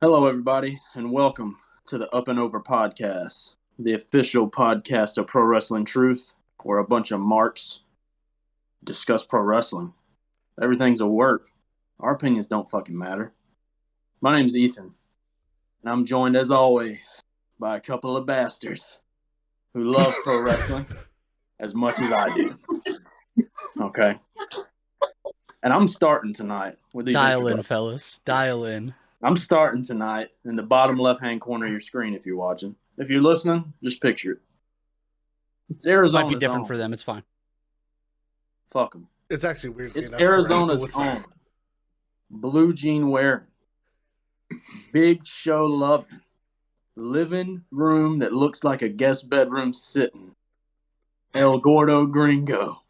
Hello, everybody, and welcome to the Up and Over podcast, the official podcast of Pro Wrestling Truth, where a bunch of marks discuss pro wrestling. Everything's a work. Our opinions don't fucking matter. My name's Ethan, and I'm joined, as always, by a couple of bastards who love pro wrestling as much as I do. Okay? And I'm starting tonight with these Dial in, fellas. Dial in. I'm starting tonight in the bottom left-hand corner of your screen if you're watching. If you're listening, just picture it. It's Arizona's Might be different own. for them. It's fine. Fuck them. It's actually weird. It's Arizona's own. Blue jean wearing, big show loving, living room that looks like a guest bedroom sitting. El Gordo Gringo,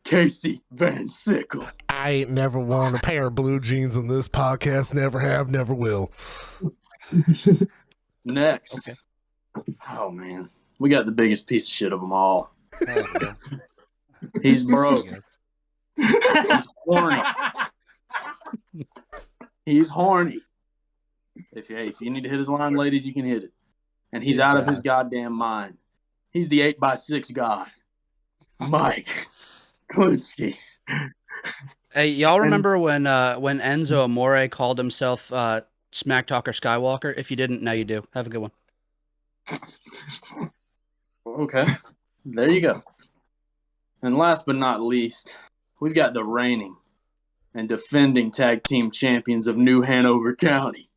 Casey Van Sickle. I ain't never worn a pair of blue jeans on this podcast. Never have, never will. Next. Okay. Oh, man. We got the biggest piece of shit of them all. Oh, yeah. He's broke. He's horny. He's horny. If you need to hit his line, ladies, you can hit it. And he's out of his goddamn mind. He's the 8x6 god. Mike Klinsky. Hey, y'all remember when Enzo Amore called himself Smack Talker Skywalker? If you didn't, now you do. Have a good one. Okay. There you go. And last but not least, we've got the reigning and defending tag team champions of New Hanover County.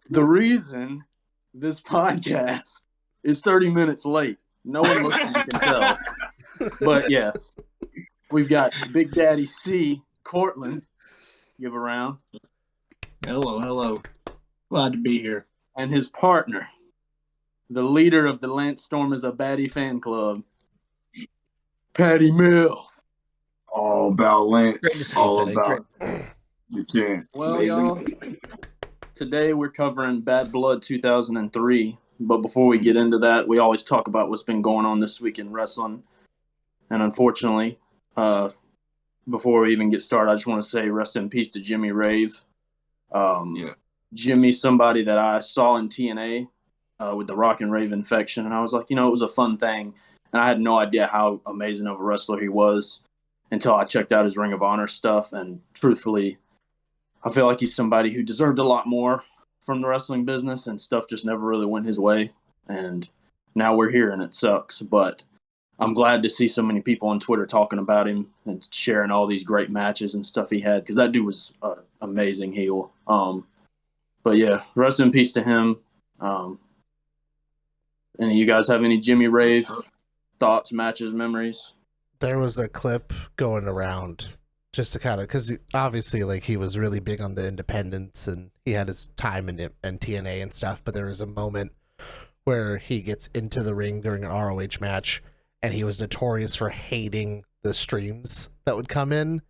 The reason this podcast is 30 minutes late, no one listening can tell. But yes, we've got Big Daddy C, Cortland, give a round. Hello. Glad to be here. And his partner, the leader of the Lance Storm is a Baddie fan club, Patty Mill. All about Lance. Great to see All you, about the chance. Well, y'all, today we're covering Bad Blood 2003. But before we get into that, we always talk about what's been going on this week in wrestling. And unfortunately, before we even get started, I just want to say rest in peace to Jimmy Rave. Jimmy's somebody that I saw in TNA with the Rock and Rave infection. And I was like, it was a fun thing. And I had no idea how amazing of a wrestler he was until I checked out his Ring of Honor stuff. And truthfully, I feel like he's somebody who deserved a lot more from the wrestling business, and stuff just never really went his way. And now we're here, and it sucks. But I'm glad to see so many people on Twitter talking about him and sharing all these great matches and stuff he had, because that dude was an amazing heel. But yeah, rest in peace to him. Any of you guys have any Jimmy Rave thoughts, matches, memories? There was a clip going around just to kind of, because obviously, like, he was really big on the independents and he had his time in TNA and stuff, but there was a moment where he gets into the ring during an ROH match, and he was notorious for hating the streams that would come in,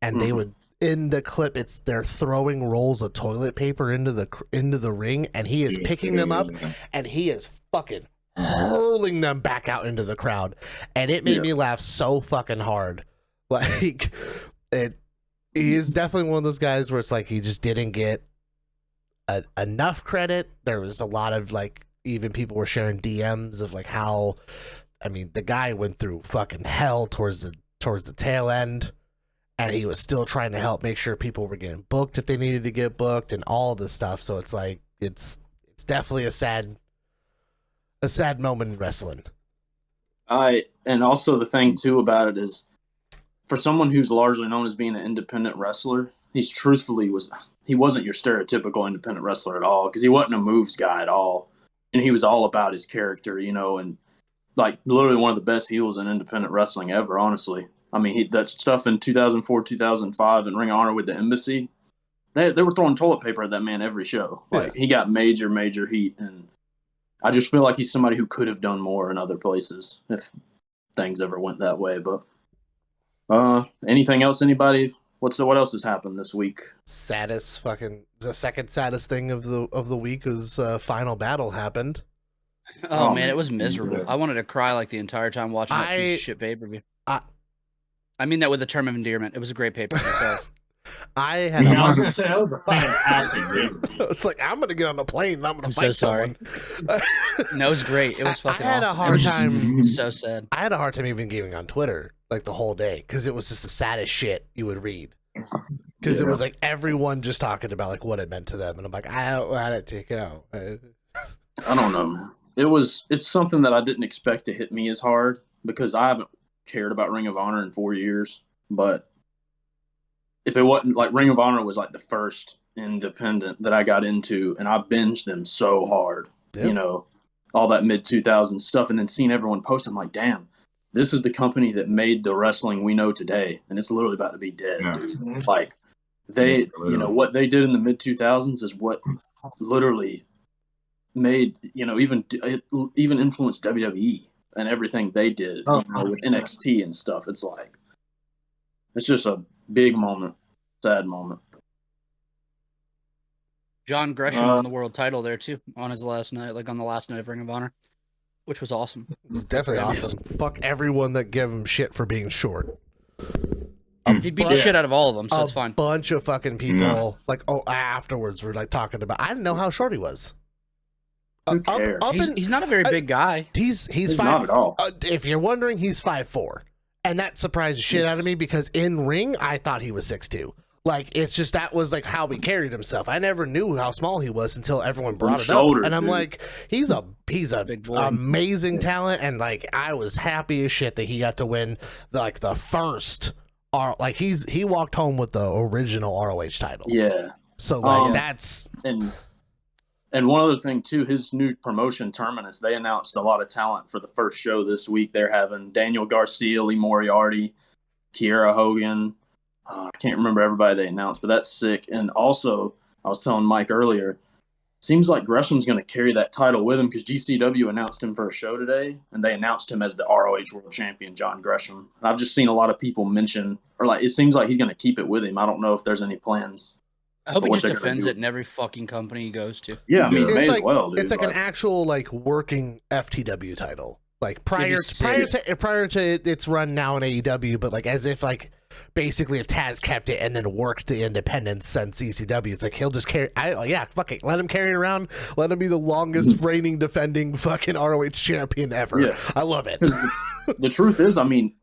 and they would, in the clip, they're throwing rolls of toilet paper into the ring, and he is picking them up, and he is fucking hurling them back out into the crowd, and it made me laugh so fucking hard. Like, he is definitely one of those guys where it's like he just didn't get enough credit. There was a lot of, like, even people were sharing DMs of like how, I mean, the guy went through fucking hell towards the tail end, and he was still trying to help make sure people were getting booked if they needed to get booked and all this stuff. So it's like it's definitely a sad moment in wrestling. And also the thing too about it is, for someone who's largely known as being an independent wrestler, he wasn't your stereotypical independent wrestler at all, because he wasn't a moves guy at all. And he was all about his character, and like literally one of the best heels in independent wrestling ever, honestly. I mean, that stuff in 2004, 2005 in Ring of Honor with the Embassy, they were throwing toilet paper at that man every show. Like, he got major, major heat. And I just feel like he's somebody who could have done more in other places if things ever went that way. But anything else, anybody? What else has happened this week? The second saddest thing of the week was Final Battle happened. Oh man, it was miserable. I wanted to cry like the entire time watching that piece of shit pay-per-view. I mean that with a term of endearment. It was a great paper. So. I had. I was gonna say that was a fantastic game. It's like I'm gonna get on the plane and I'm gonna I'm fight so sorry. someone. No, it was great. It was fucking I had awesome. a hard time. So sad. I had a hard time even gaming on Twitter like the whole day because it was just the saddest shit you would read. Because it was like everyone just talking about like what it meant to them, and I'm like, I don't know how to take it out. I don't know, man. It's something that I didn't expect to hit me as hard because I haven't cared about Ring of Honor in 4 years. But if it wasn't like Ring of Honor was like the first independent that I got into, and I binged them so hard, you know, all that mid 2000s stuff, and then seeing everyone post, I'm like, damn, this is the company that made the wrestling we know today, and it's literally about to be dead, dude. Like they, you know, what they did in the mid 2000s is what literally made, you know, even influenced WWE and everything they did, you know, with NXT and stuff. It's like, it's just a big moment, sad moment. John Gresham won the world title there too on his last night, like on the last night of Ring of Honor, which was awesome. It was definitely awesome. Fuck everyone that gave him shit for being short. He beat the shit out of all of them, so it's fine. A bunch of fucking people, like, afterwards were like talking about. I didn't know how short he was. Who cares? He's not a very big guy. He's five, not at all. If you're wondering, he's 5'4", and that surprised the shit out of me because in ring I thought he was 6'2". Like it's just that was like how he carried himself. I never knew how small he was until everyone brought it up, and I'm like, he's a big boy. Amazing talent, and like I was happy as shit that he got to win the first. Like he walked home with the original ROH title. Yeah. So like that's and one other thing too, his new promotion Terminus, they announced a lot of talent for the first show this week. They're having Daniel Garcia, Lee Moriarty, Kiera Hogan. I can't remember everybody they announced, but that's sick. And also, I was telling Mike earlier, seems like Gresham's going to carry that title with him because GCW announced him for a show today, and they announced him as the ROH World Champion, John Gresham. And I've just seen a lot of people mention, or like it seems like he's going to keep it with him. I don't know if there's any plans. I hope he just defends it in every fucking company he goes to. Yeah, I mean, it's may like, as well, dude. It's like an actual like working FTW title, like prior to its run now in AEW, but like as if like basically if Taz kept it and then worked the independents since ECW, it's like he'll just carry. Fuck it, let him carry it around. Let him be the longest reigning defending fucking ROH champion ever. Yeah. I love it. The truth is, I mean,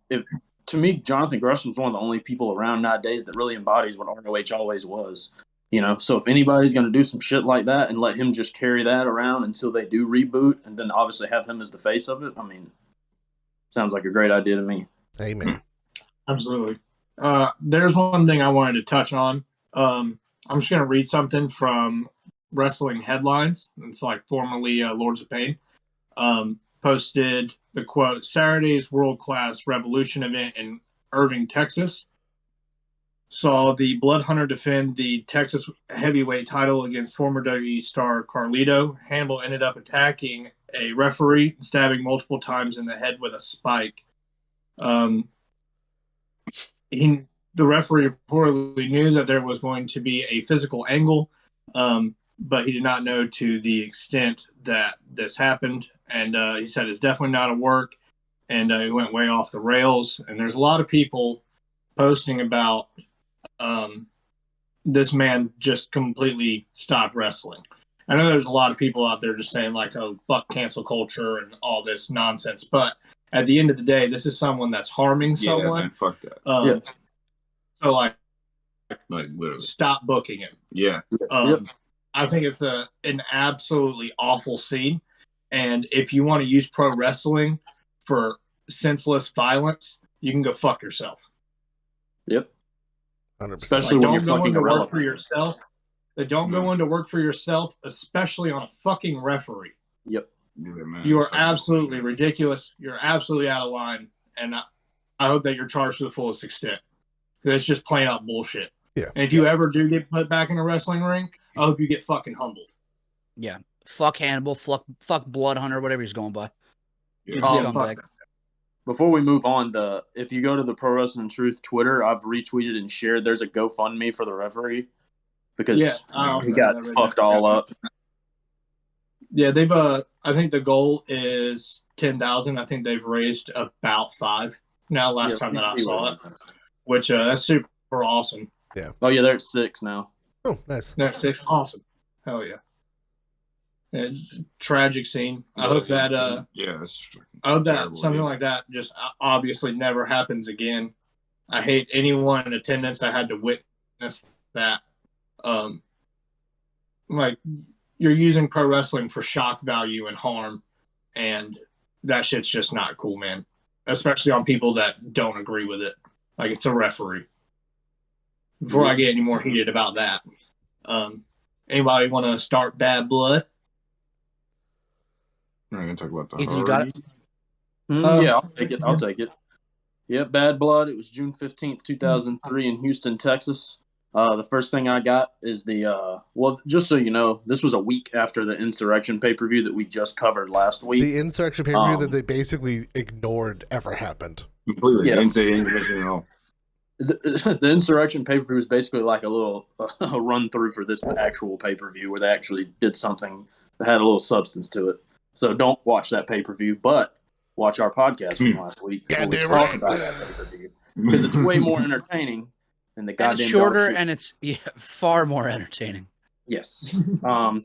to me, Jonathan Gresham's one of the only people around nowadays that really embodies what ROH always was. You know, so if anybody's going to do some shit like that and let him just carry that around until they do reboot and then obviously have him as the face of it, I mean, sounds like a great idea to me. Amen. Absolutely. There's one thing I wanted to touch on. I'm just going to read something from Wrestling Headlines. It's like formerly Lords of Pain. Posted the quote, Saturday's world-class Revolution event in Irving, Texas. Saw the Blood Hunter defend the Texas heavyweight title against former WWE star Carlito. Hannibal ended up attacking a referee and stabbing multiple times in the head with a spike. The referee reportedly knew that there was going to be a physical angle, but he did not know to the extent that this happened. And he said it's definitely not a work, and he went way off the rails. And there's a lot of people posting about this man just completely stopped wrestling. I know there's a lot of people out there just saying like, oh, fuck cancel culture and all this nonsense. But at the end of the day, this is someone that's harming someone. Man, fuck that. So like literally stop booking him. Yeah. I think it's an absolutely awful scene. And if you want to use pro wrestling for senseless violence, you can go fuck yourself. Yep. 100%. Especially when you're fucking irrelevant. For yourself. Don't go into work for yourself, especially on a fucking referee. Yep. Yeah, man, you are absolutely ridiculous. You're absolutely out of line. And I hope that you're charged to the fullest extent. Because it's just plain out bullshit. Yeah. And if you ever do get put back in a wrestling ring, I hope you get fucking humbled. Yeah. Fuck Hannibal. Fuck Blood Hunter, whatever he's going by. Yeah. Before we move on, if you go to the Pro Wrestling Truth Twitter, I've retweeted and shared. There's a GoFundMe for the referee because he got fucked all up. Yeah, they've. I think the goal is 10,000. I think they've raised about 5. now. Last time that I saw it, which that's super awesome. Yeah. Oh yeah, they're at 6 now. Oh, nice. That's 6, awesome. Hell yeah. Tragic scene. I hope that I hope that something like that just obviously never happens again. I hate anyone in attendance that had to witness that. Like, you're using pro wrestling for shock value and harm, and that shit's just not cool, man. Especially on people that don't agree with it. Like, it's a referee. Before I get any more heated about that, anybody want to start Bad Blood? We're going to talk about the Ethan, you got it? Yeah, I'll take it. Yeah, Bad Blood. It was June 15th, 2003 in Houston, Texas. The first thing I got is well, just so you know, this was a week after the Insurrextion pay-per-view that we just covered last week. The Insurrextion pay-per-view that they basically ignored ever happened. Completely. Yeah. Didn't say anything at all. The Insurrextion pay-per-view was basically like a little run-through for this actual pay-per-view where they actually did something that had a little substance to it. So don't watch that pay-per-view, but watch our podcast from last week where we talk about that pay-per-view. Because it's way more entertaining than the goddamn and it's shorter, dog shit. and it's far more entertaining. Yes.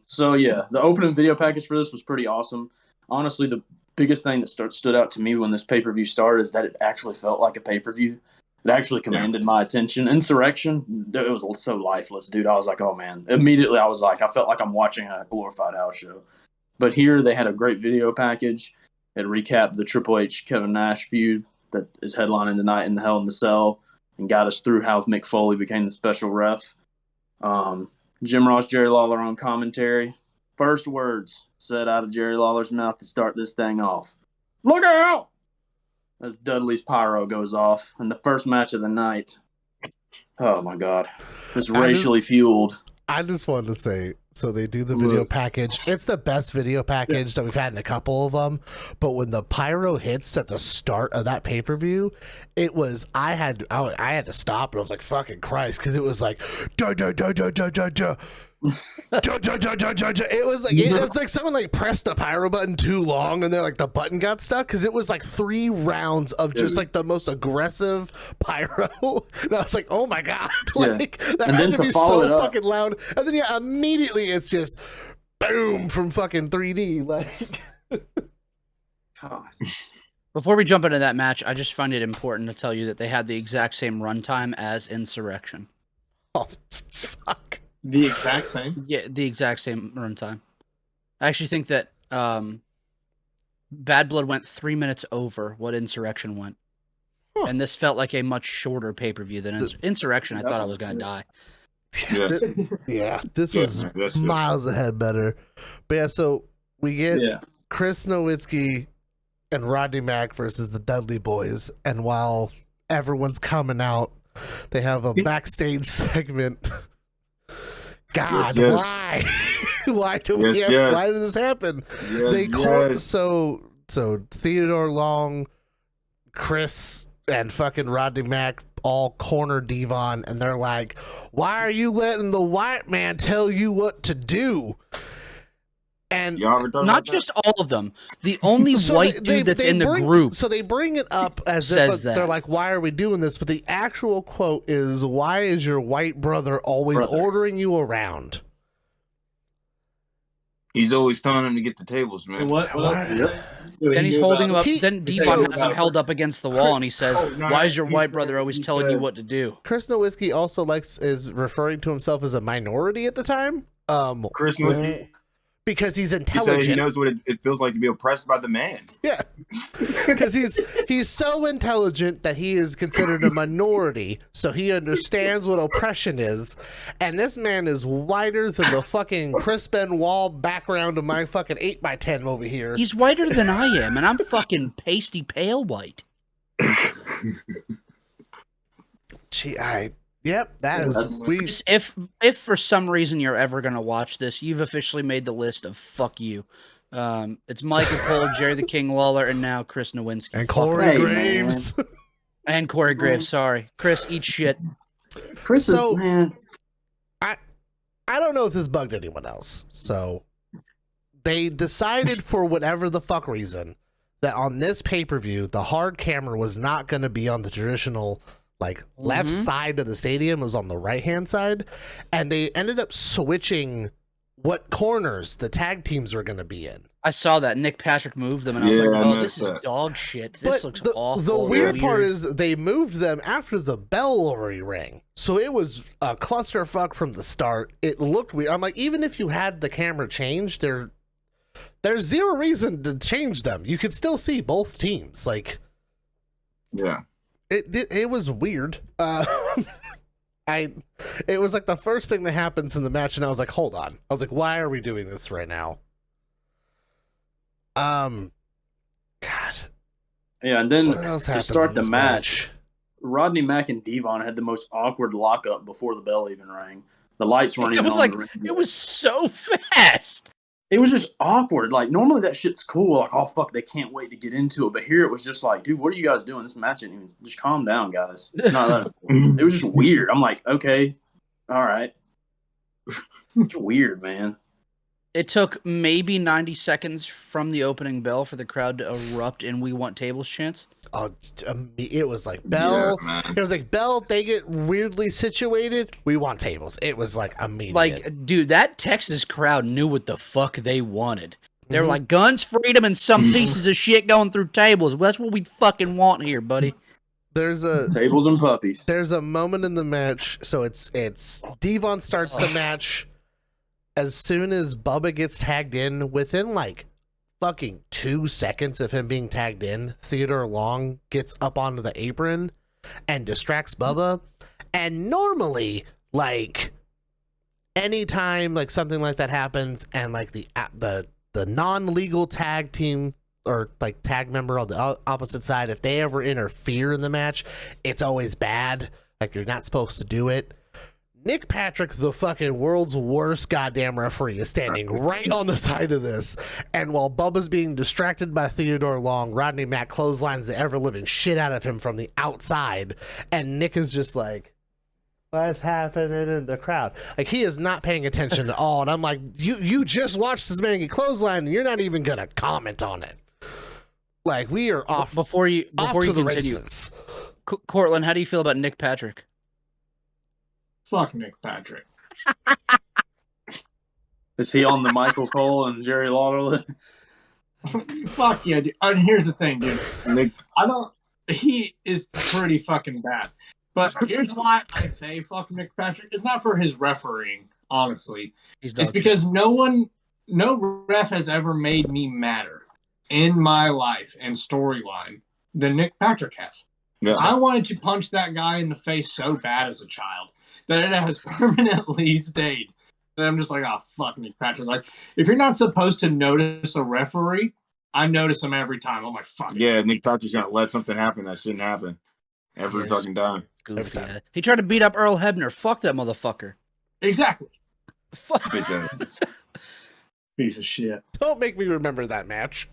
So yeah, the opening video package for this was pretty awesome. Honestly, the biggest thing that stood out to me when this pay-per-view started is that it actually felt like a pay-per-view. It actually commanded my attention. Insurrextion, it was so lifeless, dude. I was like, oh man. Immediately I was like, I felt like I'm watching a glorified house show. But here they had a great video package. It recapped the Triple H Kevin Nash feud that is headlining tonight in the Hell in the Cell and got us through how Mick Foley became the special ref. Jim Ross, Jerry Lawler on commentary. First words said out of Jerry Lawler's mouth to start this thing off. Look out! As Dudley's pyro goes off. And the first match of the night. Oh my God. It's racially fueled. I just wanted to say, so they do the video package. It's the best video package that we've had in a couple of them. But when the pyro hits at the start of that pay-per-view, it was, I had to stop, and I was like, fucking Christ, because it was like, da da da da da da da. It was like it's like someone like pressed the pyro button too long, and then like the button got stuck because it was like 3 rounds of just like the most aggressive pyro. And I was like, oh my God, like that and had then to be follow so it up, fucking loud. And then immediately it's just boom from fucking 3D. Like, God. Before we jump into that match, I just find it important to tell you that they had the exact same runtime as Insurrextion. oh fuck. The exact same. Yeah, the exact same runtime. I actually think that Bad Blood went 3 minutes over what Insurrextion went. Huh. And this felt like a much shorter pay-per-view than Insurrextion. I thought I was going to die. This was miles ahead better. But yeah, so we get Chris Nowitzki and Rodney Mack versus the Dudley Boys. And while everyone's coming out, they have a backstage segment. God, why? Why do we have, why did this happen? So Theodore Long, Chris, and fucking Rodney Mack all corner Devon, and they're like, why are you letting the white man tell you what to do? And not just all of them. The only white dude that's in the group. So they bring it up as if they're like, why are we doing this? But the actual quote is, why is your white brother always ordering you around? He's always telling him to get the tables, man. What else? Then he's holding him up. Then Devon has him held up against the wall, and he says, why is your white brother always telling you what to do? Chris Nowitzki also is referring to himself as a minority at the time. Chris Nowitzki? Because he's intelligent. He knows what it feels like to be oppressed by the man. Yeah, because he's so intelligent that he is considered a minority, so he understands what oppression is. And this man is whiter than the fucking Chris Benoit background of my fucking 8x10 over here. He's whiter than I am, and I'm fucking pasty pale white. Yep, that is sweet. If for some reason you're ever gonna watch this, you've officially made the list of fuck you. It's Michael Cole, Jerry the King Lawler, and now Chris Nowinski. And Corey Graves. And Corey Graves, sorry. Chris, eat shit. Chris So- is, man. I don't know if this bugged anyone else. So they decided for whatever the fuck reason that on this pay-per-view, the hard camera was not going to be on the traditional like left side of the stadium. It was on the right-hand side, and they ended up switching what corners the tag teams were going to be in. I saw that Nick Patrick moved them, and I was like, "Oh, this is dog shit. This looks awful." The weird part is they moved them after the bell already rang, so it was a clusterfuck from the start. It looked weird. I'm like, even if you had the camera changed, there's zero reason to change them. You could still see both teams. Like, yeah, it was weird. It was like the first thing that happens in the match, and I was like, hold on. I was like, why are we doing this right now? God. Yeah, and then What else to happens start in the this match, Rodney, Mack, and Devon had the most awkward lockup before the bell even rang. The lights weren't even on. It was so fast. It was just awkward. Like, normally that shit's cool. Like, oh, fuck, they can't wait to get into it. But here it was just like, dude, what are you guys doing? This match ain't even... Just calm down, guys. It's not that important. It was just weird. I'm like, okay, all right. It's weird, man. It took maybe 90 seconds from the opening bell for the crowd to erupt in "We Want Tables" chants. Oh, it was like bell. Yeah, it was like bell. They get weirdly situated. We want tables. It was like immediate. Like, dude, that Texas crowd knew what the fuck they wanted. They were like, guns, freedom, and some pieces of shit going through tables. Well, that's what we fucking want here, buddy. There's a tables and puppies. There's a moment in the match. So it's Devon starts the match. As soon as Bubba gets tagged in, within like fucking 2 seconds of him being tagged in, Theodore Long gets up onto the apron and distracts Bubba. And normally, like, anytime like something like that happens and like the non-legal tag team or like tag member on the opposite side, if they ever interfere in the match, it's always bad. Like, you're not supposed to do it. Nick Patrick, the fucking world's worst goddamn referee, is standing right on the side of this. And while Bubba's being distracted by Theodore Long, Rodney Mack clotheslines the ever-living shit out of him from the outside. And Nick is just like, what's happening in the crowd? Like, he is not paying attention at all. And I'm like, you just watched this man get clotheslined, and you're not even going to comment on it. Like, we are off, before you continue. Races. Cortland, how do you feel about Nick Patrick? Fuck Nick Patrick. Is he on the Michael Cole and Jerry Lawler list? Fuck yeah, dude. And here's the thing, dude. He is pretty fucking bad. But here's why I say fuck Nick Patrick. It's not for his refereeing, honestly. It's because no ref has ever made me madder in my life and storyline than Nick Patrick has. Yeah. I wanted to punch that guy in the face so bad as a child that it has permanently stayed. And I'm just like, oh, fuck Nick Patrick. Like, if you're not supposed to notice a referee, I notice him every time. I'm like, fuck. Yeah, Nick Patrick's going to let something happen that shouldn't happen every fucking time. Every time. He tried to beat up Earl Hebner. Fuck that motherfucker. Exactly. Fuck. Piece of shit. Don't make me remember that match.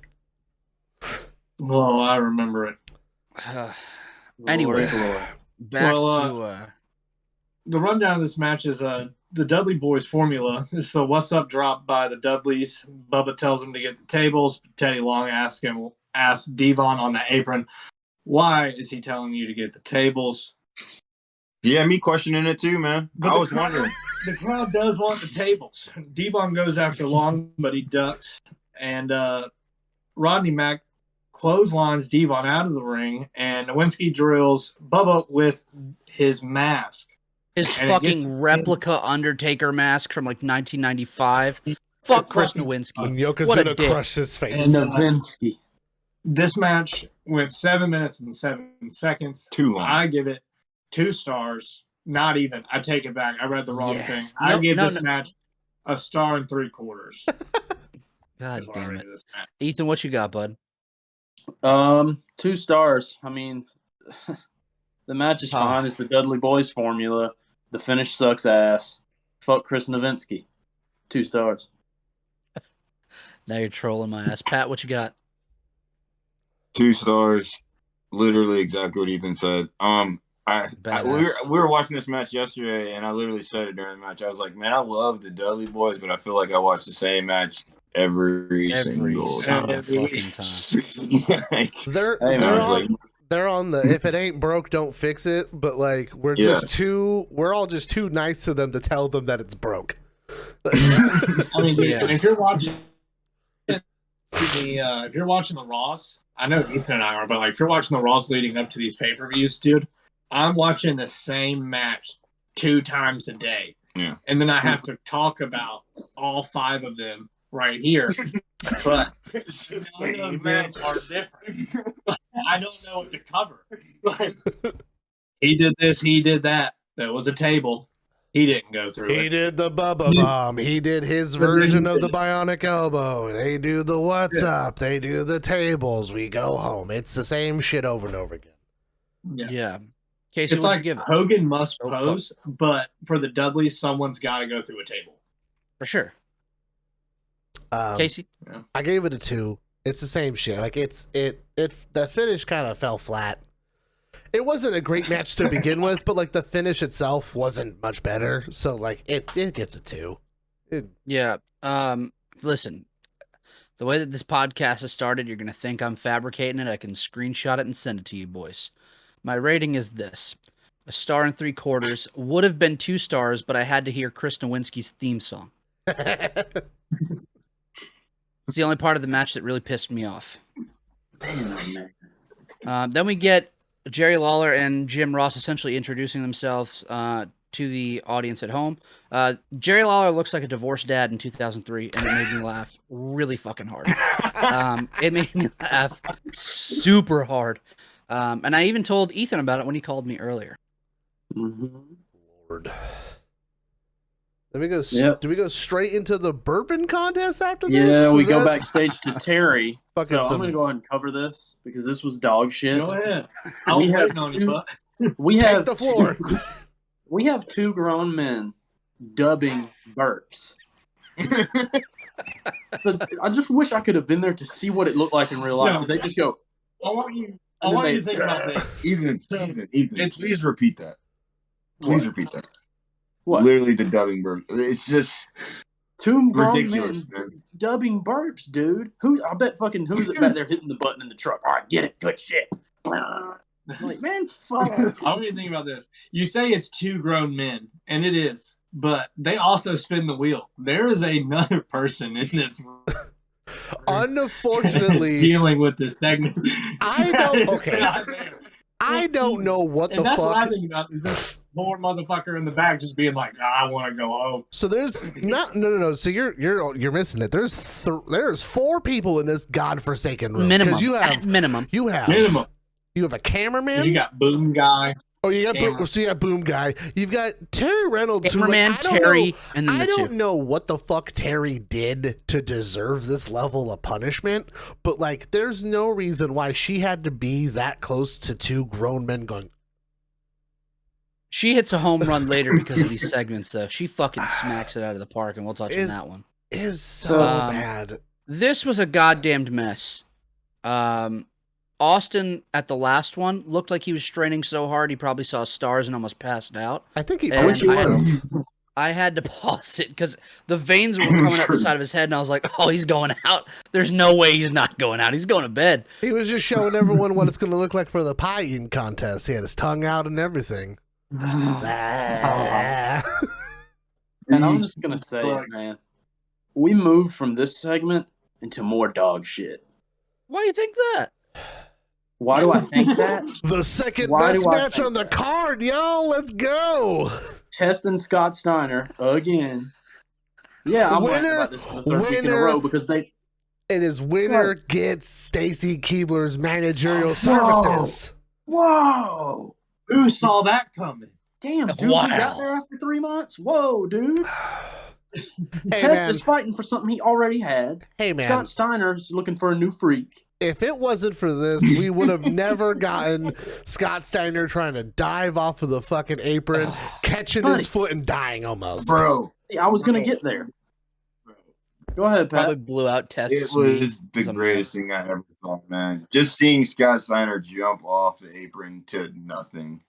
Well, I remember it. Anyway, back to... the rundown of this match is the Dudley Boys formula is the what's up drop by the Dudleys. Bubba tells him to get the tables. Teddy Long asks Devon on the apron, why is he telling you to get the tables? Yeah, me questioning it too, man. But I was wondering. The crowd does want the tables. Devon goes after Long, but he ducks. And Rodney Mack clotheslines Devon out of the ring, and Nowinski drills Bubba with his mask. His fucking replica Undertaker mask from like 1995. Fuck Chris Nowinski. And Yokozuna crushed his face. And Nowinski. This match went 7 minutes and 7 seconds. Too long. I give it 2 stars. Not even. I take it back. I read the wrong thing. I give this match a 1 3/4 stars. God damn it. Ethan, what you got, bud? 2 stars. I mean, the match is fine. It's the Dudley Boys formula. The finish sucks ass. Fuck Chris Nowinski. 2 stars. Now you're trolling my ass. Pat, what you got? 2 stars. Literally exactly what Ethan said. We were watching this match yesterday, and I literally said it during the match. I was like, man, I love the Dudley boys, but I feel like I watch the same match every single time. They're on the if it ain't broke, don't fix it. But like we're all just too nice to them to tell them that it's broke. I mean, if you're watching if you're watching the Raws, I know Ethan and I are, but like if you're watching the Raws leading up to these pay-per-views, dude, I'm watching the same match 2 times a day. Yeah. And then I have to talk about all 5 of them right here. But none of them are different. I don't know what to cover. He did this, he did that. There was a table. He didn't go through it. He did the Bubba Bomb. He did his version of the Bionic Elbow. They do the What's Up. They do the tables. We go home. It's the same shit over and over again. Yeah. Casey, It's like Hogan must pose, but for the Dudleys, someone's got to go through a table. For sure. Casey? I gave it a 2. It's the same shit. Like the finish kind of fell flat. It wasn't a great match to begin with, but like the finish itself wasn't much better. So like it gets a 2. Yeah. Listen, the way that this podcast has started, you're gonna think I'm fabricating it. I can screenshot it and send it to you boys. My rating is this: 1 3/4. Would have been 2 stars, but I had to hear Chris Nowinski's theme song. It's the only part of the match that really pissed me off. Then we get Jerry Lawler and Jim Ross essentially introducing themselves to the audience at home. Jerry Lawler looks like a divorced dad in 2003, and it made me laugh really fucking hard. It made me laugh super hard. And I even told Ethan about it when he called me earlier. Lord. Do we go straight into the bourbon contest after this? Yeah, we go backstage to Terry. So I'm going to go ahead and cover this because this was dog shit. Go ahead. I'll be waiting on you, but take the floor. We have 2 grown men dubbing burps. I just wish I could have been there to see what it looked like in real life. No. Did they just go? I want you to think about this. Even. Please repeat that. Please repeat that. What? Literally the dubbing burp. It's just 2 grown ridiculous, men dubbing burps, dude. Who's it back there hitting the button in the truck? All right, get it. Good shit. Like, man, fuck. I want you to think about this. You say it's 2 grown men, and it is, but they also spin the wheel. There is another person in this room. Unfortunately, dealing with this segment. I don't know what the that's fuck. What I think about is this poor motherfucker in the back just being like, I want to go home. So there's no. So you're missing it. There's 4 people in this godforsaken room. Minimum. You have minimum. You have a cameraman. You got Boom Guy. Oh, you got Boom Guy. You've got Terry Reynolds. Cameraman, Terry, and then I don't know what the fuck Terry did to deserve this level of punishment, but like, there's no reason why she had to be that close to 2 grown men going. She hits a home run later because of these segments, though. She fucking smacks it out of the park, and we'll touch on that one. It is so bad. This was a goddamned mess. Austin, at the last one, looked like he was straining so hard he probably saw stars and almost passed out. I think he I had to pause it because the veins were coming up the side of his head, and I was like, oh, he's going out. There's no way he's not going out. He's going to bed. He was just showing everyone what it's going to look like for the pie eating contest. He had his tongue out and everything. And I'm just going to say, man, we moved from this segment into more dog shit. Why do you think that? Why do I think that? The second best match on the card, y'all. Let's go. Testing Scott Steiner again. Yeah, I'm winning about this for the 3rd week in a row because they. And his winner gets Stacy Keibler's managerial services. Whoa! Who saw that coming? Damn, dude, wow. We got there after 3 months. Whoa, dude. Hey, Test is fighting for something he already had. Hey, man. Scott Steiner's looking for a new freak. If it wasn't for this, we would have never gotten Scott Steiner trying to dive off of the fucking apron, catching his foot and dying almost. Bro. I was going to get there. Go ahead, Pat. Probably blew out Test. It was the greatest thing I ever saw, man. Just seeing Scott Steiner jump off the apron to nothing.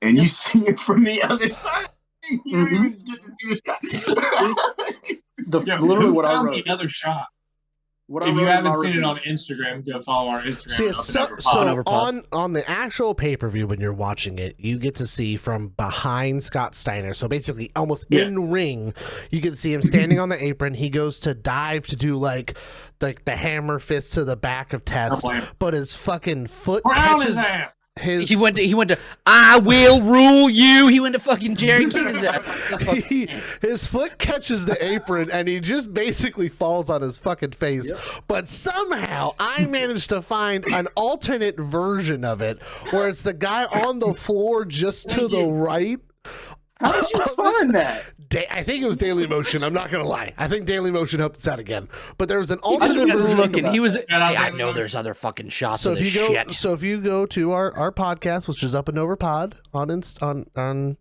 and you see it from the other side. You don't even get to see the shot. Literally what I wrote. The other shot. What If I you wrote in haven't my seen it review. on Instagram, go follow our Instagram. So on the actual pay-per-view when you're watching it, you get to see from behind Scott Steiner. So basically almost in ring, you get to see him standing on the apron. He goes to dive to do like the hammer fist to the back of Test, but his fucking foot catches his ass. He went to I will rule you. He went to fucking Jerry King's ass. His foot catches the apron and he just basically falls on his fucking face. Yep. But somehow I managed to find an alternate version of it where it's the guy on the floor just to the right. How did you find that? I think it was Daily Motion. I'm not gonna lie. I think Daily Motion helped us out again. But there was an alternate version. He was. I know there's other fucking shots of this shit. So if you go to our podcast, which is Up and Over Pod on Instagram,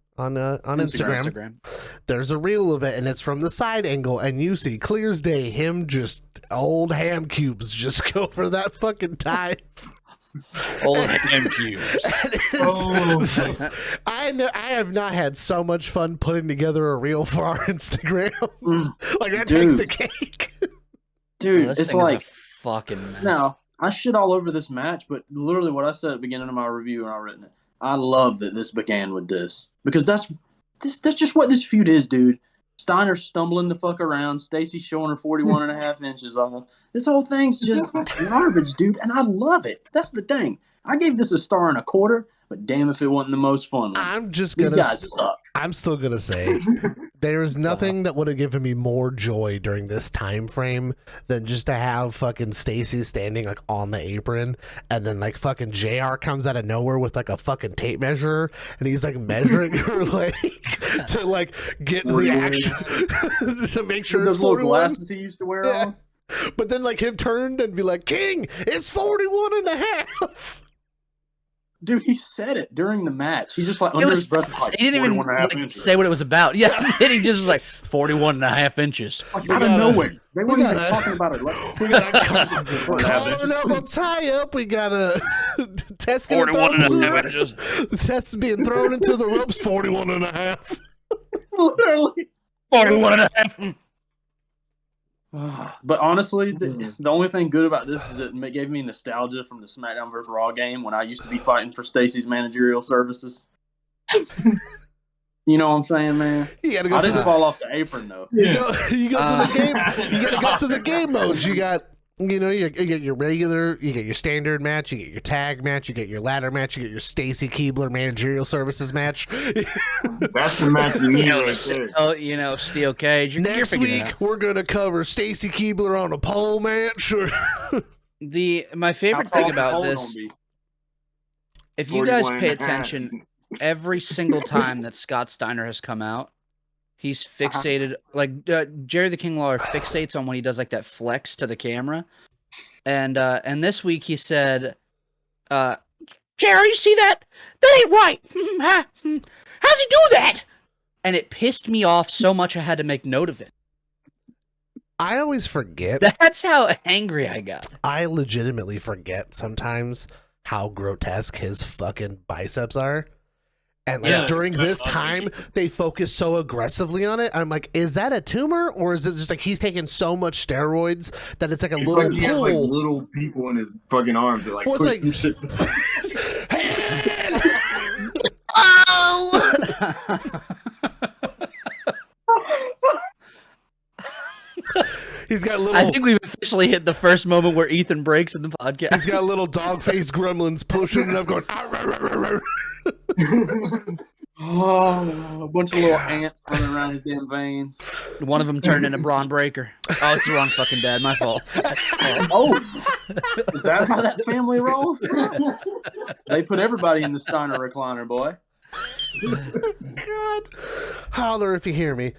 there's a reel of it, and it's from the side angle, and you see clear as day him just old ham cubes just go for that fucking dive. Old ham cubes. I have not had so much fun putting together a reel for our Instagram. Like that takes the cake. Dude, it's like a fucking mess. Now, I shit all over this match, but literally what I said at the beginning of my review when I written it, I love that this began with this. Because that's just what this feud is, dude. Steiner stumbling the fuck around, Stacy showing her 41.5 inches off. This whole thing's just garbage, dude, and I love it. That's the thing. I gave this a 1.25 stars, but damn if it wasn't the most fun one. These guys suck. I'm still gonna say there is nothing that would have given me more joy during this time frame than just to have fucking Stacy standing like on the apron, and then like fucking JR comes out of nowhere with like a fucking tape measure, and he's like measuring her leg to like get the action to make sure those it's 41. Little glasses he used to wear on. But then like him turned and be like, "King, it's 41.5." Dude, he said it during the match. He just like under his breath. Like, he didn't even like, say what it was about. Yeah, he just was like 41.5 inches. Like, out of nowhere. They weren't even talking about it. Like, we got a tie up. We got a Test 41.5 inches. The Test is being thrown into the ropes. 41.5. Literally 41.5. But honestly, the only thing good about this is it gave me nostalgia from the SmackDown vs. Raw game when I used to be fighting for Stacy's managerial services. You know what I'm saying, man? I didn't fall off the apron though. You go to the game. You got to go through the game modes. You got. You get your regular, you get your standard match, you get your tag match, you get your ladder match, you get your Stacy Keibler managerial services match. That's the match you need right there. Oh, steel cage. Next week we're gonna cover Stacy Keibler on a pole match. My favorite thing about this, if you guys pay attention, every single time that Scott Steiner has come out, he's fixated, like Jerry the King Lawler fixates on when he does like that flex to the camera, and this week he said, "Jerry, you see that? That ain't right. How's he do that?" And it pissed me off so much I had to make note of it. I always forget. That's how angry I got. I legitimately forget sometimes how grotesque his fucking biceps are. And like during this time, they focus so aggressively on it. I'm like, is that a tumor, or is it just like he's taking so much steroids that it's like a little? Like he has like little people in his fucking arms that like push some shit. Oh! He's got little. I think we've officially hit the first moment where Ethan breaks in the podcast. He's got little dog-faced gremlins pushing him up, going. A bunch of little ants running around his damn veins. One of them turned into Braun Breaker. Oh, it's the wrong fucking dad. My fault. Oh, is that how that family rolls? They put everybody in the Steiner recliner, boy. God, holler if you hear me.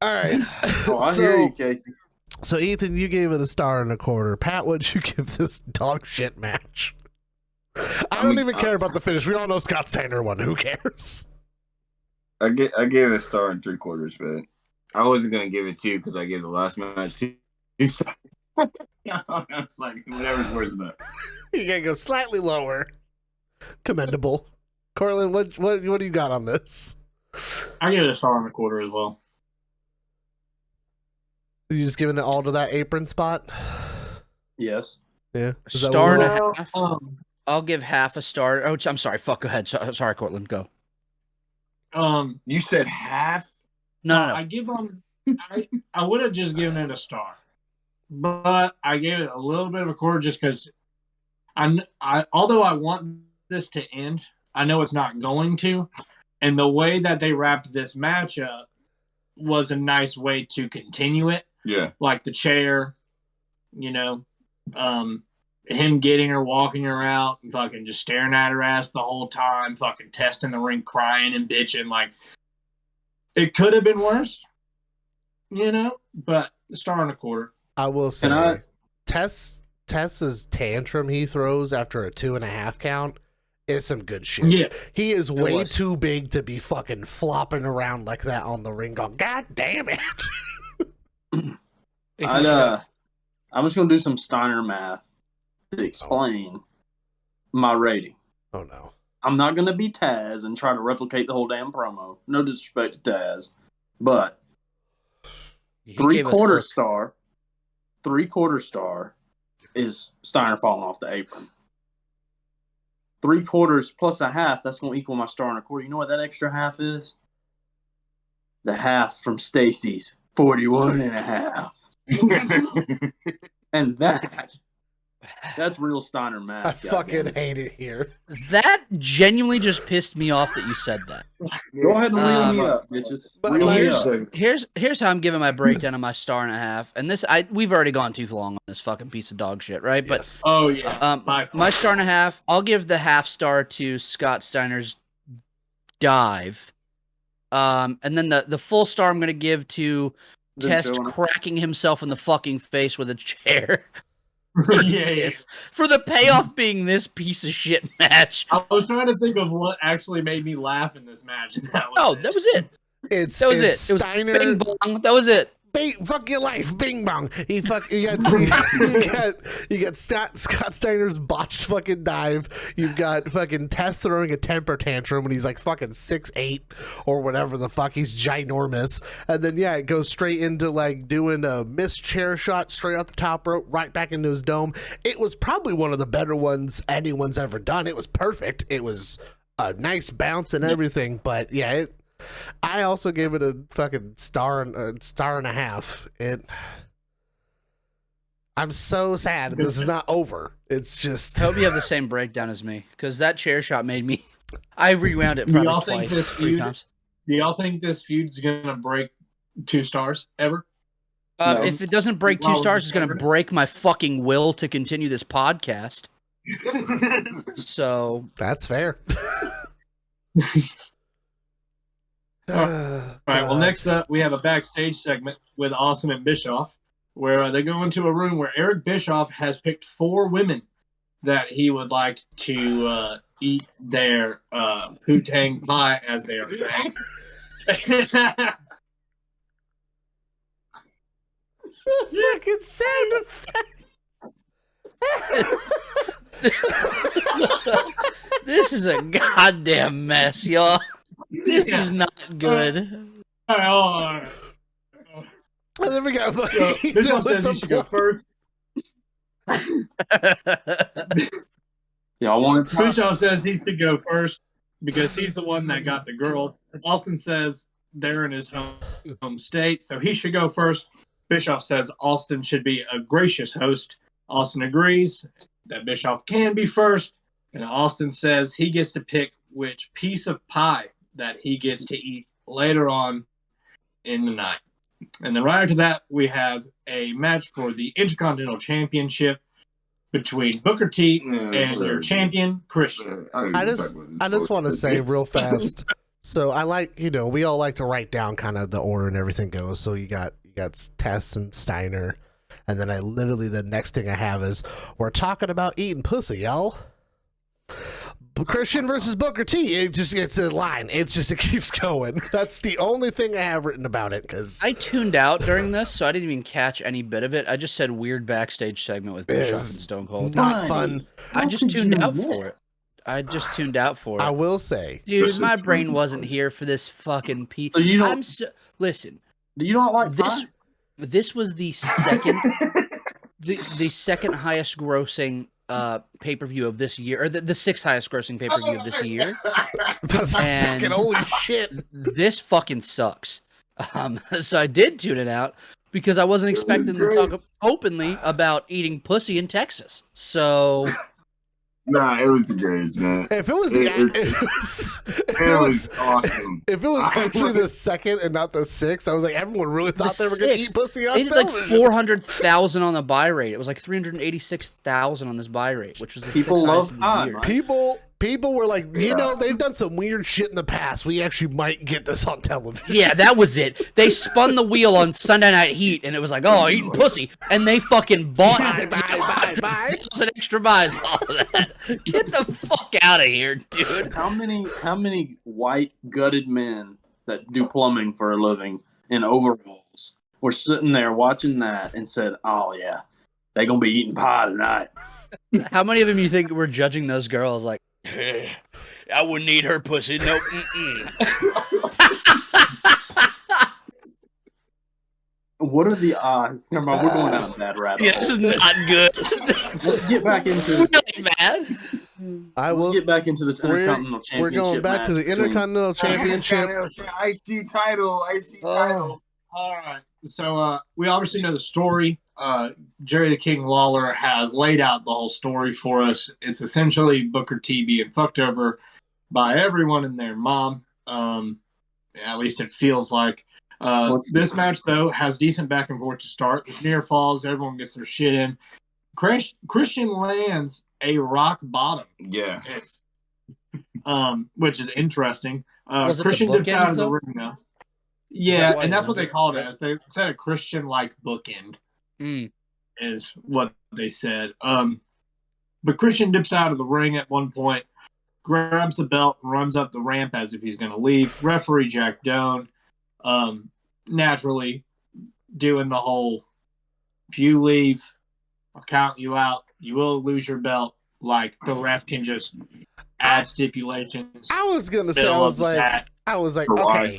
All right. Oh, I hear you, Casey. So, Ethan, you gave it a 1.25 stars. Pat, what'd you give this dog shit match? I don't even care about the finish. We all know Scott Steiner won. Who cares? I gave it a 1 3/4 stars, but I wasn't gonna give it 2 because I gave the last match 2 stars. It's like whatever's worse than that. You gotta go slightly lower. Commendable. Cortland, what do you got on this? I give it a star and a quarter as well. You just giving it all to that apron spot? Yes. Yeah. Is that Star what and we're- a half. I'll give half a star. Oh, I'm sorry. Fuck. Go ahead. Sorry, Cortland. Go. You said half? No. I give them. I would have just given it a star, but I gave it a little bit of a quarter just because although I want this to end, I know it's not going to, and the way that they wrapped this match up was a nice way to continue it. Yeah. Like the chair, him getting her, walking her out, and fucking just staring at her ass the whole time, fucking testing the ring, crying and bitching. Like, it could have been worse, but a star and a quarter. I will say, Tess's tantrum he throws after a 2.5 count is some good shit. Yeah. He is way too big to be fucking flopping around like that on the ring going, God damn it. I'm just going to do some Steiner math to explain my rating. Oh, no. I'm not going to be Taz and try to replicate the whole damn promo. No disrespect to Taz. But three-quarter star is Steiner falling off the apron. 3/4 plus a half, that's going to equal my star and a quarter. You know what that extra half is? The half from Stacy's 41.5. And that's real Steiner math. I fucking hate it here. That genuinely just pissed me off that you said that. Go ahead and reel me up, bitches. Reel me up. Here's how I'm giving my breakdown of my star and a half. And we've already gone too long on this fucking piece of dog shit, right? But Yes. Oh yeah. my star and a half, I'll give the half star to Scott Steiner's dive. And then the full star I'm gonna give to Test cracking himself in the fucking face with a chair. Yeah. For the payoff being this piece of shit match. I was trying to think of what actually made me laugh in this match. That was it. That was it. Steiner. Bing bong. That was it. Fuck your life, bing bong. You got Scott Steiner's botched fucking dive. You've got fucking Tess throwing a temper tantrum when he's like fucking 6'8" or whatever the fuck. He's ginormous. And then it goes straight into like doing a missed chair shot straight off the top rope, right back into his dome. It was probably one of the better ones anyone's ever done. It was perfect. It was a nice bounce and everything. But I also gave it a fucking star and a half. I'm so sad this is not over. It's just. I hope you have the same breakdown as me, because that chair shot made me. I rewound it probably three times. Do y'all think this feud's gonna break 2 stars ever? No. If it doesn't break 2 stars, it's gonna break my fucking will to continue this podcast. So that's fair. All right. Well, next up, we have a backstage segment with Austin and Bischoff, where they go into a room where Eric Bischoff has picked 4 women that he would like to eat their poo-tang pie, as they are saying. Fucking sound effect. This is a goddamn mess, y'all. This is not good. All right. And then we got Bischoff says he should go first. Y'all want to Bischoff says he should go first because he's the one that got the girl. Austin says they're in his home state, so he should go first. Bischoff says Austin should be a gracious host. Austin agrees that Bischoff can be first, and Austin says he gets to pick which piece of pie that he gets to eat later on in the night. And then right after that, we have a match for the Intercontinental Championship between Booker T and your champion, Christian. I just want to say real fast. So I like, we all like to write down kind of the order and everything goes. So you got Tess and Steiner. And then the next thing I have is, we're talking about eating pussy, y'all. Christian versus Booker T. It's a line. It keeps going. That's the only thing I have written about it. Because I tuned out during this, so I didn't even catch any bit of it. I just said weird backstage segment with Bischoff and Stone Cold. Not fun. I just tuned out for it. I just tuned out for it. I will say, Dude, my brain wasn't here for this fucking piece. So you don't listen. Do you not like This pie? this was the second the second highest grossing pay-per-view of this year, or the sixth highest grossing pay-per-view of this year. that's the second. Holy shit! This fucking sucks. So I did tune it out because I wasn't expecting to talk openly about eating pussy in Texas. So Nah, it was the greatest, man. If it was, It was awesome. If it was actually the second and not the sixth, I was like, everyone really thought they were going to eat pussy on they did television. like 400,000 on the buy rate. It was like 386,000 on this buy rate, which was the People sixth love highest of pie, the year. right? People were like, you know, they've done some weird shit in the past. We actually might get this on television. Yeah, that was it. They spun the wheel on Sunday Night Heat, and it was like, oh, eating pussy. And they fucking bought buy. This was an extra buys, all of that. Get the fuck out of here, dude. How many white gutted men that do plumbing for a living in overalls were sitting there watching that and said, "Oh yeah, they gonna be eating pie tonight." How many of them you think were judging those girls like, I wouldn't eat her pussy. Nope. What are the odds? Never mind, we're going down a bad rabbit Yeah, hole. this is not good. Let's get back into Really bad. Let's get back into this Intercontinental We're Championship. going back to the match Intercontinental Championship. IC title. All right. So we obviously know the story. Jerry the King Lawler has laid out the whole story for us. It's essentially Booker T being fucked over by everyone and their mom. At least it feels like. This match, though, has decent back and forth to start. The near falls, everyone gets their shit in. Christian lands a rock bottom. Yeah. Which is interesting. Was it Christian the dips out of the bookend, ring now. Yeah, why and that's you what know they that? called it. As they said, a Christian-like bookend Mm. is what they said. But Christian dips out of the ring at one point, grabs the belt, and runs up the ramp as if he's going to leave. Referee Jack Doan, naturally doing the whole, if you leave, I'll count you out. You will lose your belt. Like, the ref can just add stipulations. I was gonna say, Middle I of was like, For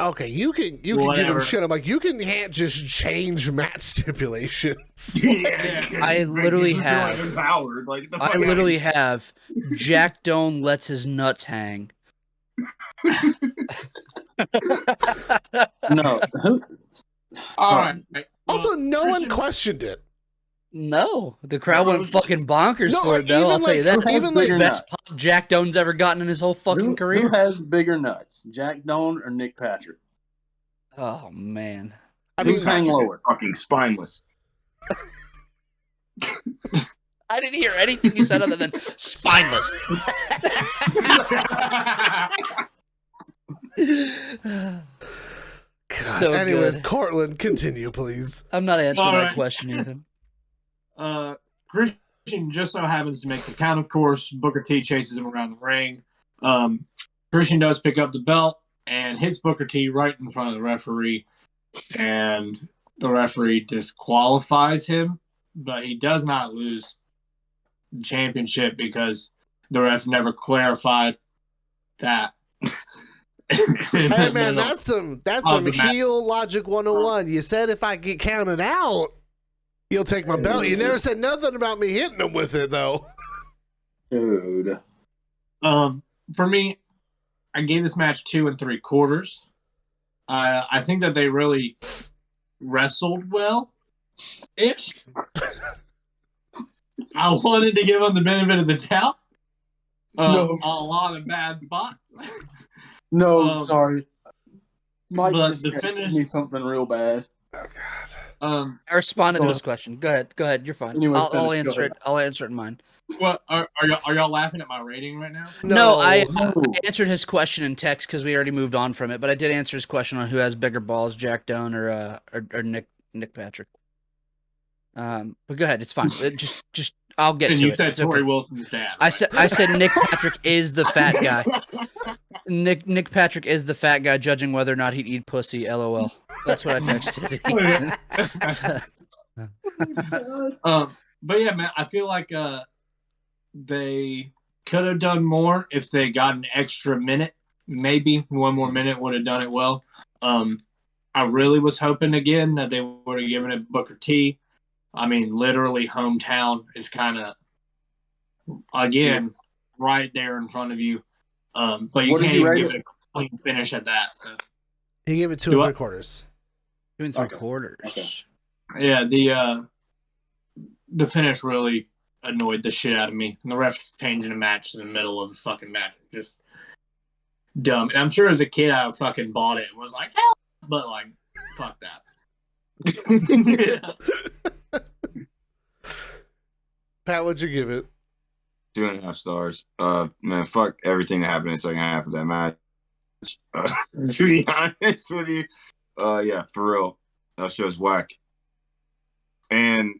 okay, you can give Whatever. him shit. I'm like, you can't just change match stipulations. I literally have. Empowered. Like, the I fuck literally have Jack Doan lets his nuts hang. No. All right. Also, no one Christian- questioned it. No, the crowd went fucking bonkers No, for it, though. even I'll tell you that. like- even That's the like- best pop Jack Doan's ever gotten in his whole fucking Who career. has bigger nuts, Jack Doan or Nick Patrick? Oh, man. I mean, Who's hang lower? fucking spineless. I didn't hear anything you said other than spineless. So anyways, good. Cortland, continue, please. I'm not answering All that right. question, Ethan. Christian just so happens to make the count, of course. Booker T chases him around the ring. Christian does pick up the belt and hits Booker T right in front of the referee. And the referee disqualifies him, but he does not lose the championship because the ref never clarified that. Hey man, that's some the match. heel logic 101. You said if I get counted out, you'll take my belt. You never said nothing about me hitting him with it though. Dude. For me, I gave this match 2 3/4. I think that they really wrestled well ish. I wanted to give them the benefit of the doubt. No. A lot of bad spots. No, sorry. Mike but just the texted finish- me something real bad. I responded to Go his question. Go ahead. You're fine. Anyway, I'll finish. Go answer it. ahead. I'll answer it in mine. What are y'all laughing at my rating right now? No, I no. answered his question in text because we already moved on from it. But I did answer his question on who has bigger balls, Jack Doan or Nick Patrick. But go ahead. It's fine. Just I'll get And to you it. said It's Tori okay. Wilson's dad. I right? said Nick Patrick is the fat guy. Nick Patrick is the fat guy judging whether or not he'd eat pussy. LOL. That's what I texted. But yeah, man, I feel like they could have done more if they got an extra minute. Maybe one more minute would have done it well. I really was hoping again that they would have given it Booker T. I mean, literally hometown is kind of, again, right there in front of you. But you What did can't you even rate give it? it a clean finish at that. So. He gave it 2 Do I? 3/4. 2 3/4. Okay. Yeah, the finish really annoyed the shit out of me. And the ref changing a match in the middle of the fucking match. Just dumb. And I'm sure as a kid I fucking bought it and was like, hell, but like, fuck that. Pat, what'd you give it? 2.5 stars. Man, fuck everything that happened in the second half of that match. To be honest with you, yeah, for real, that show's whack. And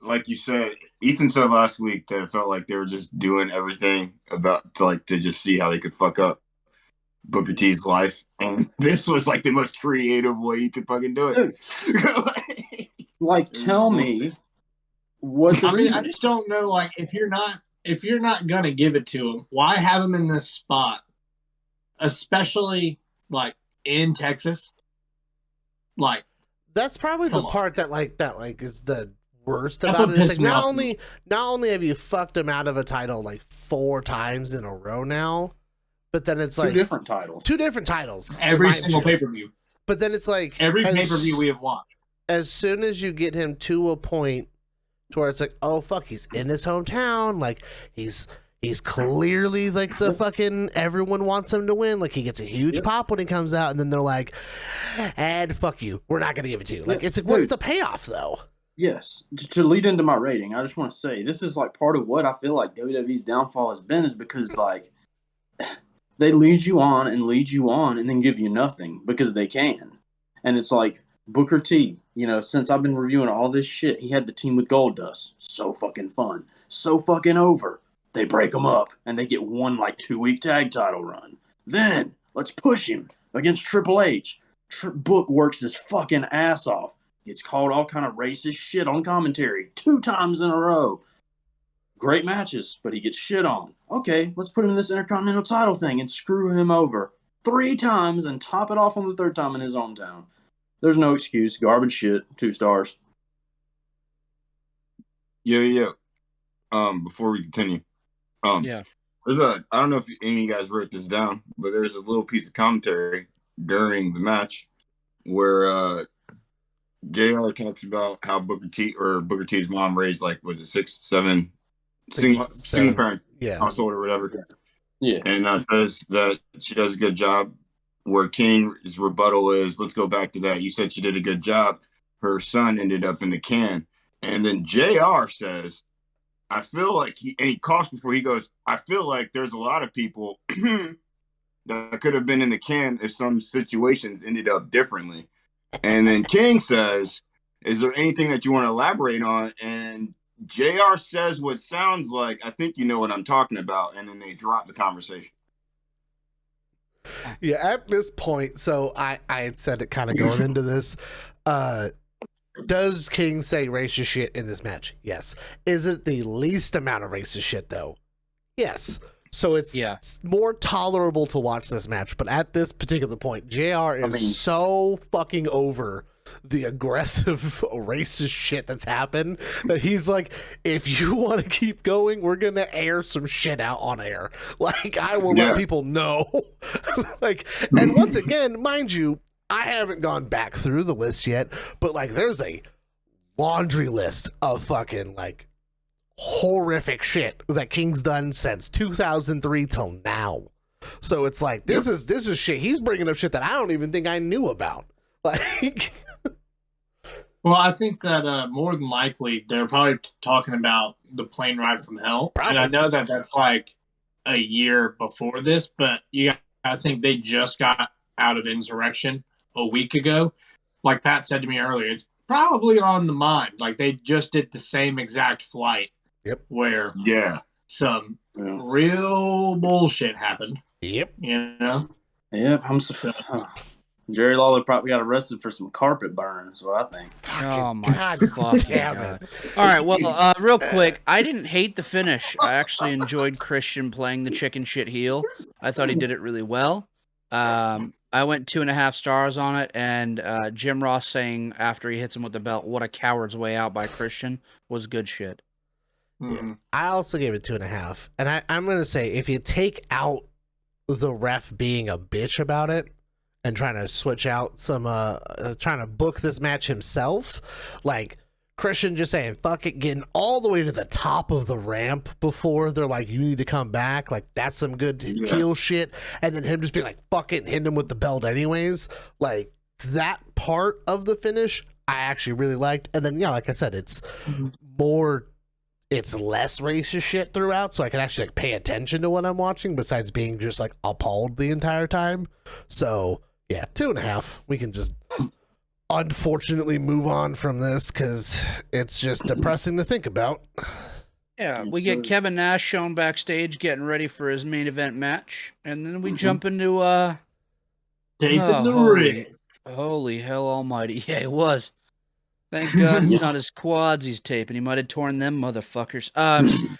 like you said, Ethan said last week that it felt like they were just doing everything to just see how they could fuck up Booker T's life, and this was like the most creative way you could fucking do it. Like, tell me what the reason. I just don't know. Like, if you're not gonna give it to him, why have him in this spot, especially like in Texas? Like, That's probably the Come on. part that is the worst That's about what it. It's pissed like me off. not only have you fucked him out of a title like 4 times in a row now, but then it's two like different titles. 2 different titles. every mind single you. pay-per-view. But then it's like Every as- pay-per-view we have watched. as soon as you get him to a point to where it's like, oh fuck, he's in his hometown, like he's clearly like the fucking everyone wants him to win, like he gets a huge pop when he comes out, and then they're like, and fuck you, we're not gonna give it to you. Like it's like, what's the payoff though? Yes, to lead into my rating, I just want to say this is like part of what I feel like WWE's downfall has been, is because like they lead you on and then give you nothing because they can. And it's like Booker T, since I've been reviewing all this shit, he had the team with Goldust. So fucking fun. So fucking over. They break them up and they get one like 2-week tag title run. Then let's push him against Triple H. Book works his fucking ass off. Gets called all kind of racist shit on commentary 2 times in a row. Great matches, but he gets shit on. Okay, let's put him in this Intercontinental title thing and screw him over 3 times and top it off on the 3rd time in his hometown. There's no excuse. Garbage shit. 2 stars. Yeah. Before we continue, Yeah. there's I don't know if any of you guys wrote this down, but there's a little piece of commentary during the match where JR talks about how Booker T's mom raised was it 6, 7 single parent household or whatever. Yeah. And says that she does a good job. Where King's rebuttal is, let's go back to that. You said she did a good job. Her son ended up in the can. And then JR says, I feel like he coughs before he goes, I feel like there's a lot of people that could have been in the can if some situations ended up differently. And then King says, is there anything that you want to elaborate on? And JR says what sounds like, I think you know what I'm talking about. And then they drop the conversation. Yeah, at this point, so I had said it kind of going into this. Does King say racist shit in this match? Yes. Is it the least amount of racist shit though? Yes. So it's more tolerable to watch this match, but at this particular point, JR is so fucking over the aggressive racist shit that's happened that he's like, if you want to keep going, we're gonna air some shit out on air. Like, I will let people know. Like, and once again, mind you, I haven't gone back through the list yet, but like there's a laundry list of fucking like horrific shit that King's done since 2003 till now. So it's like this is shit he's bringing up, shit that I don't even think I knew about. Like, well, I think that more than likely they're probably talking about the plane ride from hell, and I know that that's like a year before this, but I think they just got out of Insurrextion a week ago. Like Pat said to me earlier, it's probably on the mind. Like they just did the same exact flight. Yep. Where some real bullshit happened. Yep. You know. Yep. Jerry Lawler probably got arrested for some carpet burn, is what I think. Oh my God fucking damn God. it. All right, well, real quick, I didn't hate the finish. I actually enjoyed Christian playing the chicken shit heel. I thought he did it really well. I went 2.5 stars on it, and Jim Ross saying after he hits him with the belt, "What a coward's way out" by Christian was good shit. Mhm. I also gave it 2.5. And I'm going to say, if you take out the ref being a bitch about it and trying to switch out some, trying to book this match himself, like Christian just saying, fuck it, getting all the way to the top of the ramp before they're like, you need to come back. Like, that's some good heel shit. And then him just being like, fuck it, and hitting him with the belt anyways. Like, that part of the finish, I actually really liked. And then, yeah, like I said, it's more... It's less racist shit throughout, so I can actually like pay attention to what I'm watching besides being just like appalled the entire time. So yeah, 2.5. We can just unfortunately move on from this because it's just depressing to think about. Yeah, we get Kevin Nash shown backstage getting ready for his main event match, and then we jump into Taping the holy, wrist. holy hell almighty. Yeah, it was. Thank God it's not his quads he's taping. He might have torn them motherfuckers. Oh,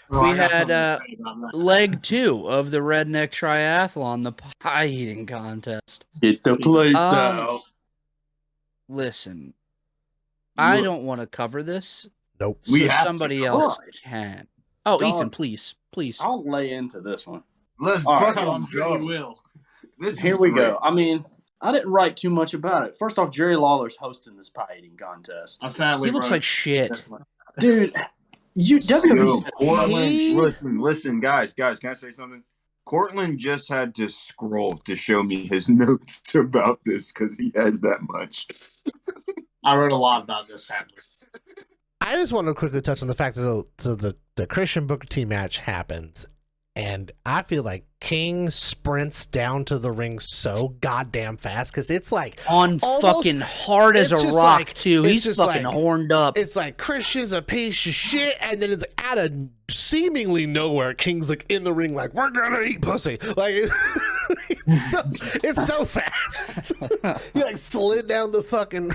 We I got had something to say about that. leg 2 of the Redneck Triathlon, the pie eating contest. Get the plates out. Listen, I don't want to cover this. Nope. We So have to somebody else try. can. Oh, Dog. Ethan, please. I'll lay into this one. Let's All right. fucking I'm sure you go. will. This Here is we great. go. I mean, I didn't write too much about it. First off, Jerry Lawler's hosting this pie eating contest. I sadly He looks wrote like shit. Dude, you Yo, WWE. Cortland, listen, guys, can I say something? Cortland just had to scroll to show me his notes about this because he had that much. I wrote a lot about this happening. I just want to quickly touch on the fact that the Christian Booker T match happens, and I feel like King sprints down to the ring so goddamn fast because it's like On almost- fucking hard as it's a just rock, like- too. it's He's just fucking like- horned up. it's like Christian's a piece of shit, and then it's out of seemingly nowhere, King's like in the ring, like we're gonna eat pussy, like it's so fast. He like slid down the fucking.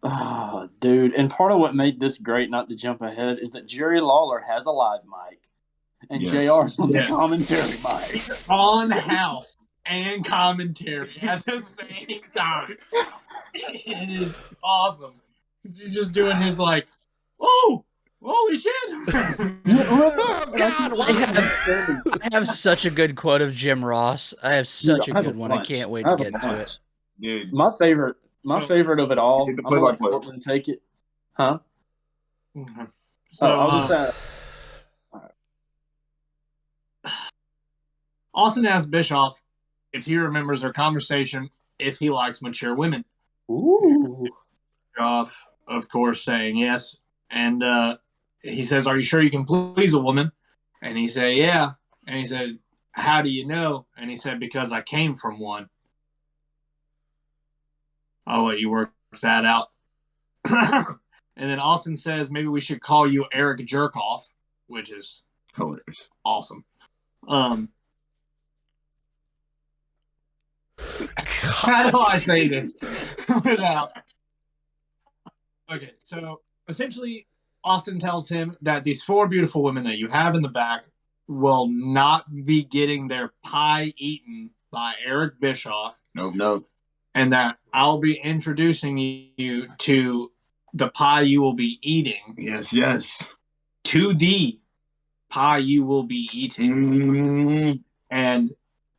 Oh, dude. And part of what made this great, not to jump ahead, is that Jerry Lawler has a live mic. And Yes. JR's on the Yeah. commentary mic. On house and commentary at the same time. It is awesome. 'Cause he's just doing his like, oh, holy shit. Oh God! I have such a good quote of Jim Ross. I have such a good one. I can't wait to get to it. Dude, My favorite of it all. Get the I'm gonna let play-by-play. Portland take it. Huh? So, I'll just Austin asked Bischoff if he remembers their conversation if he likes mature women. ooh. Bischoff, of course, saying yes. And he says, are you sure you can please a woman? And he said, yeah. And he said, how do you know? And he said, because I came from one. I'll let you work that out. And then Austin says, maybe we should call you Eric Jerkoff, which is hilarious. awesome. How do I say this without? Okay, so essentially, Austin tells him that these 4 beautiful women that you have in the back will not be getting their pie eaten by Eric Bischoff, Nope. and that I'll be introducing you to the pie you will be eating, Yes. to the pie you will be eating. Mm, And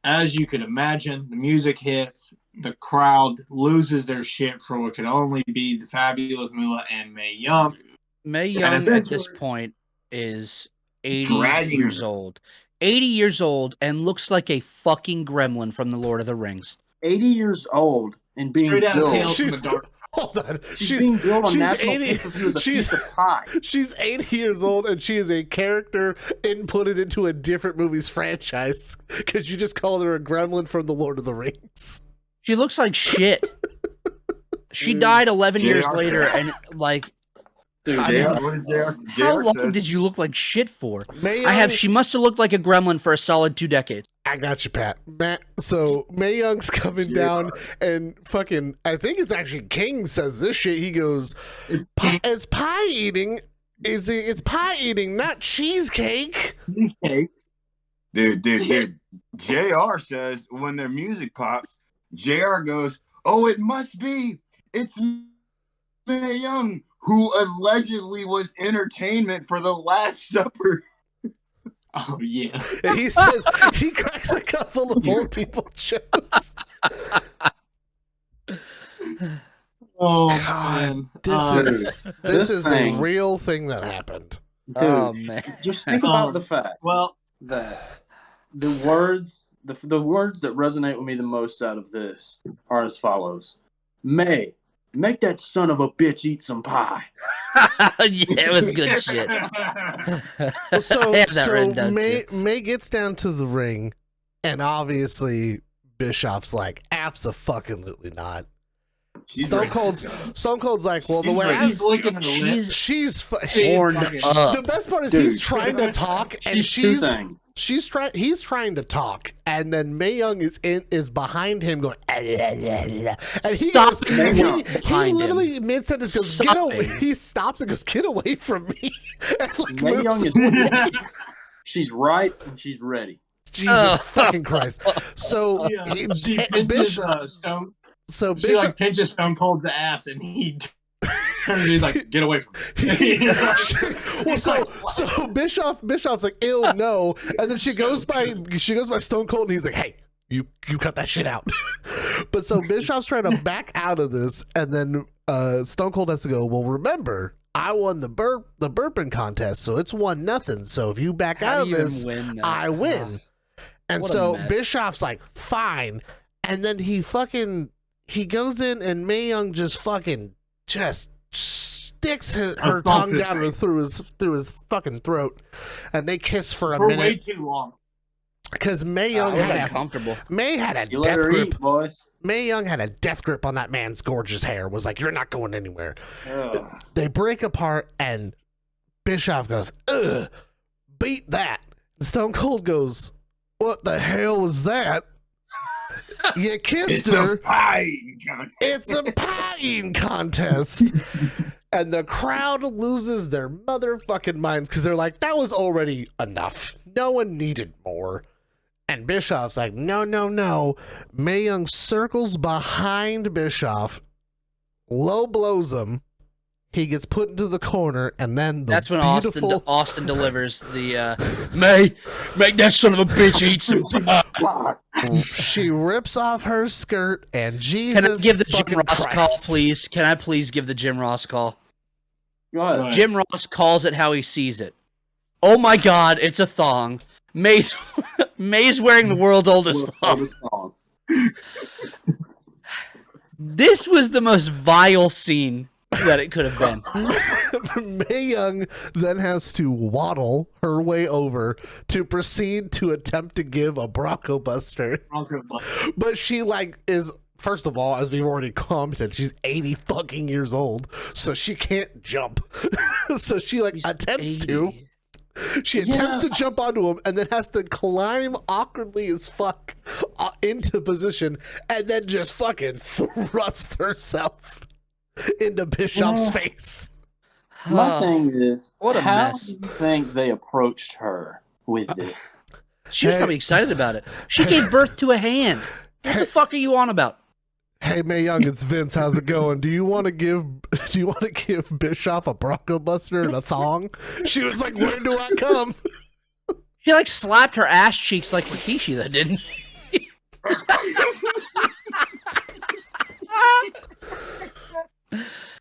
as you could imagine, the music hits, the crowd loses their shit for what could only be the fabulous Moolah and Mae Young. Mae And Young at this essentially- point is 80 Dragging years her. old. 80 years old and looks like a fucking gremlin from the Lord of the Rings. 80 years old and being Straight out of billed. Tales from the She's- Dark. Hold on. She's being billed on she's national 80 pay-per-view as a she's- piece of pie. She's 80 years old and she is a character inputted into a different movie's franchise because you just called her a gremlin from the Lord of the Rings. She looks like shit. She Dude, died 11 years JR. later, and like, Dude, I JR, mean, what is JR? how JR long says, did you look like shit for? Mae I have. Young- She must have looked like a gremlin for a solid 2 decades. I got you, Pat. Matt. So Mae Young's coming down and fucking, I think it's actually King says this shit. He goes, it's pie eating. It's pie eating, not cheesecake. Dude. JR says when their music pops, JR goes, oh, it must be. It's Mae Young, who allegedly was entertainment for the Last Supper. Oh, yeah. And he says, he cracks a couple of old people jokes. Oh, God, man. This is a real thing that happened. Dude, Oh, man. just think about the fact that the words that resonate with me the most out of this are as follows. May, make that son of a bitch eat some pie. Yeah, it was good shit. So May gets down to the ring, and obviously Bischoff's like, abso-fucking-lutely not. Stone Cold's like, well, the way she's horned up. The best part is he's trying to talk, and he's trying to talk, and then Mae Young is behind him going, and he literally mid sentence goes, get away. He stops and goes, get away from me. And like Mae Young is she's right and she's ready. Jesus fucking Christ! So she pinches Stone. So she like pinches Stone Cold's ass, and he turns. He's like, "Get away from me." Well, so Bischoff's like, "Ew, no," and then she goes by Stone Cold, and he's like, "Hey, you cut that shit out." But so Bischoff's trying to back out of this, and then Stone Cold has to go, well, remember, I won the burping contest, so it's 1-0. So if you back out of this, I win. And so Bischoff's like, fine. And then he goes in, and Mae Young just sticks her tongue down through his fucking throat, and they kiss for a minute. Way too long. Because Mae Young had a death grip. Mae Young had a death grip on that man's gorgeous hair. Was like, you're not going anywhere. They break apart, and Bischoff goes, ugh, beat that. Stone Cold goes, what the hell was that? You kissed her. It's a pie-eating contest. And the crowd loses their motherfucking minds because they're like, that was already enough. No one needed more. And Bischoff's like, no. Mae Young circles behind Bischoff, low blows him. He gets put into the corner, and then that's when Austin delivers the May, make that son of a bitch eat some pie. She rips off her skirt, and Jesus. Can I give the Jim Ross call, please? Can I please give the Jim Ross call? Go ahead. Jim Ross calls it how he sees it. Oh my God, it's a thong. May's wearing the world's oldest thong. This was the most vile scene that it could have been. Mae Young then has to waddle her way over to proceed to attempt to give a Bronco Buster. But she is, first of all, as we've already commented, she's 80 fucking years old, so she can't jump. So she attempts 80. To. She attempts to jump onto him and then has to climb awkwardly as fuck into position and then just fucking thrust herself into Bischoff's face. My thing is, what a how mess. do you think they approached her with this? She was probably excited about it. She gave birth to a hand. What the fuck are you on about? Hey Mae Young, it's Vince. How's it going? Do you want to give Bischoff a Bronco Buster and a thong? She was like, "Where do I come?" She slapped her ass cheeks like Rikishi, though, didn't she?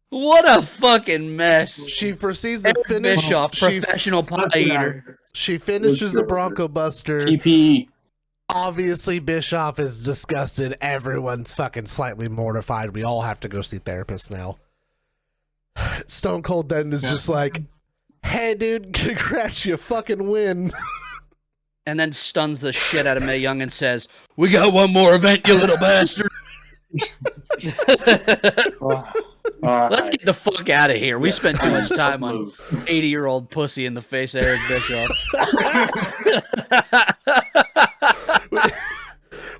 What a fucking mess. She proceeds to finish Bischoff, professional pie eater. She finishes the Bronco Buster. TP. Obviously, Bischoff is disgusted. Everyone's fucking slightly mortified. We all have to go see therapists now. Stone Cold then is just like, hey, dude, congrats, you fucking win. And then stuns the shit out of Mae Young and says, we got one more event, you little bastard. Let's get the fuck out of here. We spent too much time on 80-year-old pussy in the face of Eric Bischoff.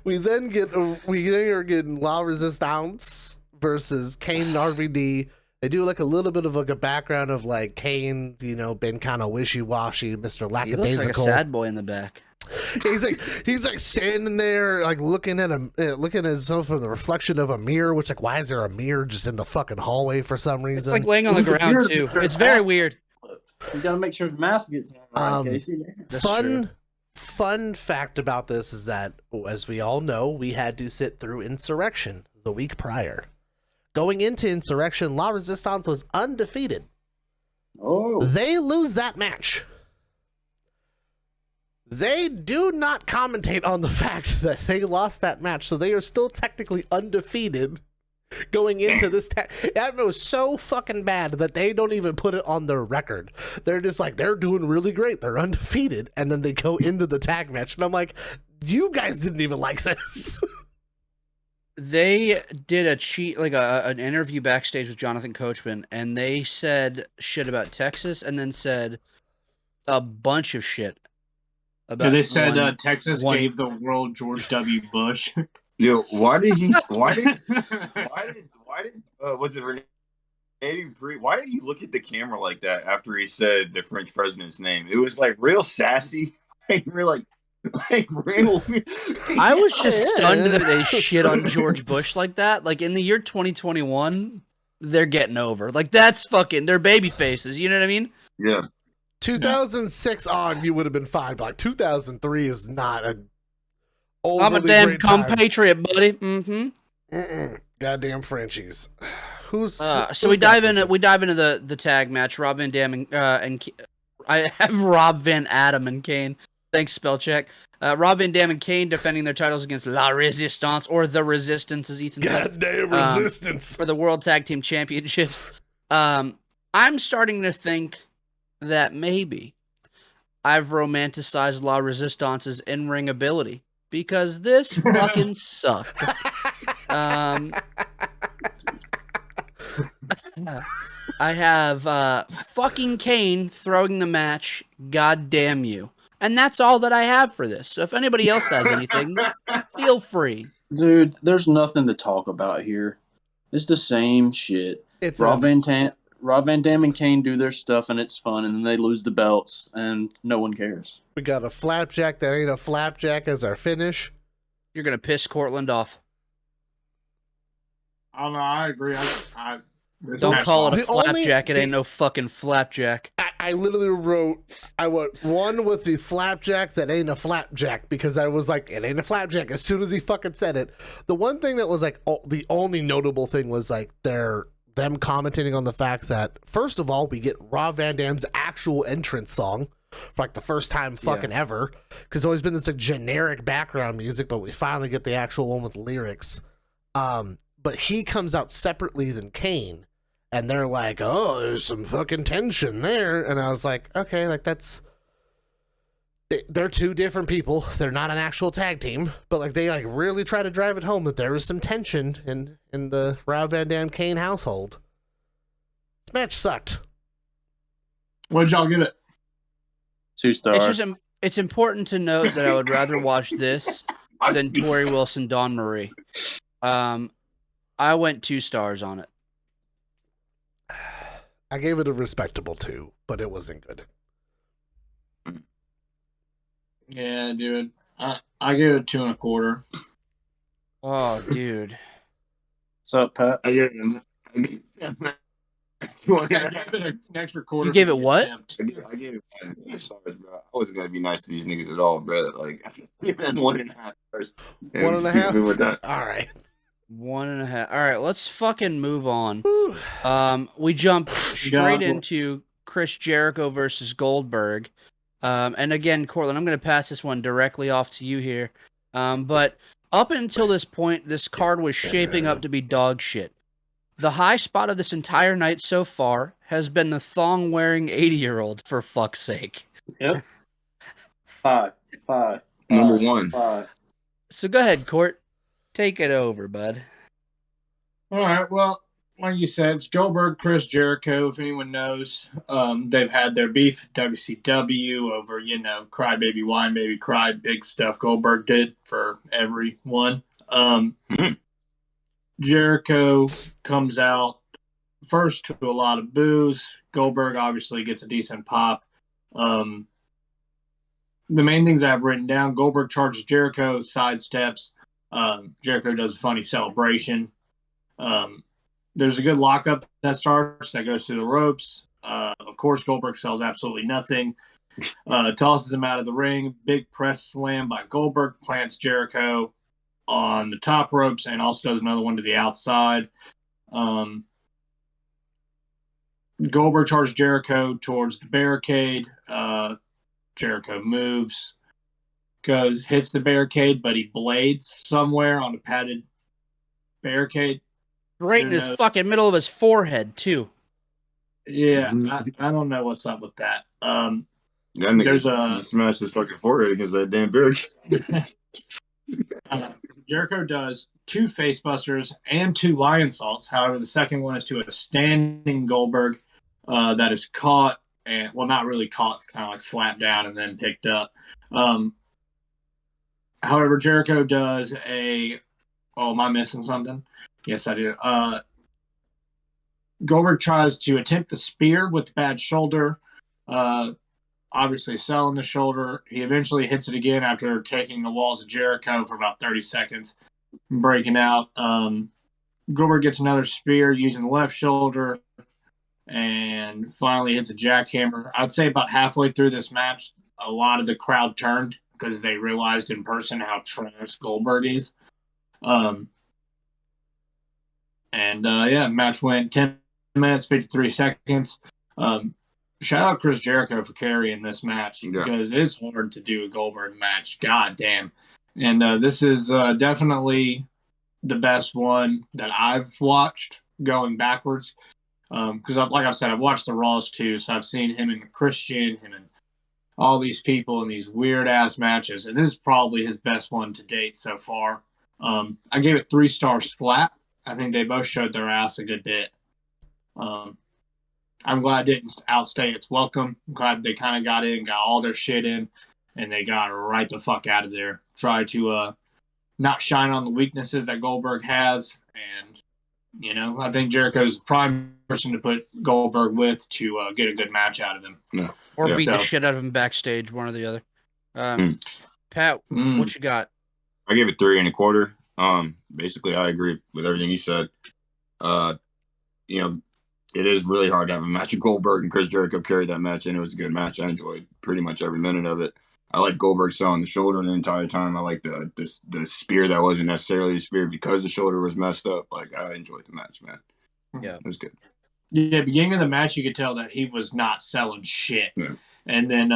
we then are getting La Resistance versus Kane and RVD. They do like a little bit of like a background of like Kane, been kind of wishy-washy, Mr. Lackadaisical. He looks like a sad boy in the back. He's like standing there, like looking at himself in the reflection of a mirror. Which, like, why is there a mirror just in the fucking hallway for some reason? It's like laying on the ground too. It's very weird. You gotta make sure his mask gets on right, Casey. Fun fact about this is that, as we all know, we had to sit through Insurrextion the week prior. Going into Insurrextion, La Resistance was undefeated. Oh, they lose that match. They do not commentate on the fact that they lost that match, so they are still technically undefeated going into this. That was so fucking bad that they don't even put it on their record. They're just like, they're doing really great. They're undefeated. And then they go into the tag match. And I'm like, you guys didn't even like this. They did an interview backstage with Jonathan Coachman, and they said shit about Texas and then said a bunch of shit. They said Texas gave the world George W. Bush. Yo, why did was it Renee Dupree? Why did he look at the camera like that after he said the French president's name? It was like real sassy. Like real. I was just stunned that they shit on George Bush like that. Like in the year 2021, they're getting over. Like that's fucking. They're baby faces. You know what I mean? Yeah. 2006 on, you would have been fine. But like 2003 is not a. I'm a damn compatriot, buddy. Mm-hmm. Goddamn Frenchies. So we dive into the tag match. Rob Van Dam and I have Rob Van Adam and Kane. Thanks, spell check. Rob Van Dam and Kane defending their titles against La Resistance, or the Resistance, as Ethan said. Goddamn Resistance for the World Tag Team Championships. I'm starting to think that maybe I've romanticized La Resistance's in-ring ability. Because this fucking sucked. I have fucking Kane throwing the match, god damn you. And that's all that I have for this. So if anybody else has anything, feel free. Dude, there's nothing to talk about here. It's the same shit. Rob Van Dam and Kane do their stuff, and it's fun, and then they lose the belts, and no one cares. We got a flapjack that ain't a flapjack as our finish. You're going to piss Cortland off. I don't know. I agree. Don't call it a flapjack. It ain't no fucking flapjack. I literally wrote, I went one with the flapjack that ain't a flapjack, because I was like, it ain't a flapjack as soon as he fucking said it. The one thing that was like, the only notable thing was like them commentating on the fact that, first of all, we get Rob Van Dam's actual entrance song for like the first time fucking ever, because it's always been this like generic background music, but we finally get the actual one with lyrics. But he comes out separately than Kane, and they're like, oh, there's some fucking tension there. And I was like, okay, like they're two different people. They're not an actual tag team, but like they like really try to drive it home that there was some tension in the Rob Van Dam Kane household. This match sucked. What did y'all give it? 2 stars. It's important to note that I would rather watch this than Tori Wilson, Dawn Marie. I went 2 stars on it. I gave it a respectable 2, but it wasn't good. Yeah, dude. I gave it 2 1/4. Oh, dude. What's up, Pat? I gave it an extra quarter. You gave it what? I gave it 5 stars, bro. I wasn't gonna be nice to these niggas at all, bro. Like, I gave it 1.5 stars. 1.5. All right. 1.5. All right, let's fucking move on. We jump straight into Chris Jericho versus Goldberg. And again, Cortland, I'm going to pass this one directly off to you here. But up until this point, this card was shaping up to be dog shit. The high spot of this entire night so far has been the thong-wearing 80-year-old, for fuck's sake. Yep. 5. Number 1. 5. So go ahead, Court. Take it over, bud. All right. Well, like you said, it's Goldberg, Chris Jericho. If anyone knows, they've had their beef at WCW over, cry baby, whine baby, cry, big stuff Goldberg did for everyone. Jericho comes out first to a lot of boos. Goldberg obviously gets a decent pop. The main things I've written down: Goldberg charges Jericho, sidesteps. Jericho does a funny celebration. There's a good lockup that starts that goes through the ropes. Of course, Goldberg sells absolutely nothing. Tosses him out of the ring. Big press slam by Goldberg, plants Jericho on the top ropes, and also does another one to the outside. Goldberg charges Jericho towards the barricade. Jericho moves, hits the barricade, but he blades somewhere on a padded barricade. Right in his fucking middle of his forehead, too. Yeah, I don't know what's up with that. He smashed his fucking forehead against that damn barricade. Jericho does 2 facebusters and 2 lion salts. However, the second one is to a standing Goldberg that is caught, and not really caught, it's kind of like slapped down and then picked up. However, Jericho does am I missing something? Yes, I do. Goldberg tries to attempt the spear with the bad shoulder. Obviously selling the shoulder. He eventually hits it again after taking the walls of Jericho for about 30 seconds, breaking out. Goldberg gets another spear using the left shoulder and finally hits a jackhammer. I'd say about halfway through this match, a lot of the crowd turned because they realized in person how trash Goldberg is. Match went 10 minutes, 53 seconds. Shout out Chris Jericho for carrying this match because it's hard to do a Goldberg match. God damn. And this is definitely the best one that I've watched going backwards. Because, like I've said, I've watched the Raws too, so I've seen him and Christian, him and all these people in these weird-ass matches. And this is probably his best one to date so far. I gave it 3 stars flat. I think they both showed their ass a good bit. I'm glad it didn't outstay its welcome. I'm glad they kind of got in, got all their shit in, and they got right the fuck out of there. Try to not shine on the weaknesses that Goldberg has. And, I think Jericho's the prime person to put Goldberg with to get a good match out of him. Yeah. Or beat the shit out of him backstage, one or the other. Pat, what you got? I gave it 3 1/4. Basically, I agree with everything you said. It is really hard to have a match with Goldberg, and Chris Jericho carried that match, and it was a good match. I enjoyed pretty much every minute of it. I like Goldberg selling the shoulder the entire time. I like the spear that wasn't necessarily a spear because the shoulder was messed up. Like, I enjoyed the match, man. Yeah, it was good. Yeah, beginning of the match, you could tell that he was not selling shit. Yeah. And then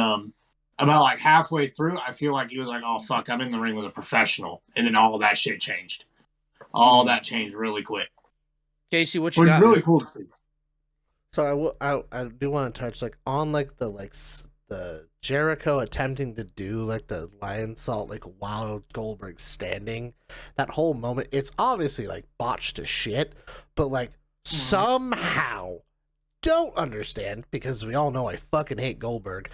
about like halfway through, I feel like he was like, "Oh fuck, I'm in the ring with a professional," and then all of that shit changed. All that changed really quick. Casey, what you got? got? It was really cool to see. So I do want to touch on the Jericho attempting to do the lion salt while Goldberg's standing. That whole moment, it's obviously botched to shit, but somehow don't understand, because we all know I fucking hate Goldberg.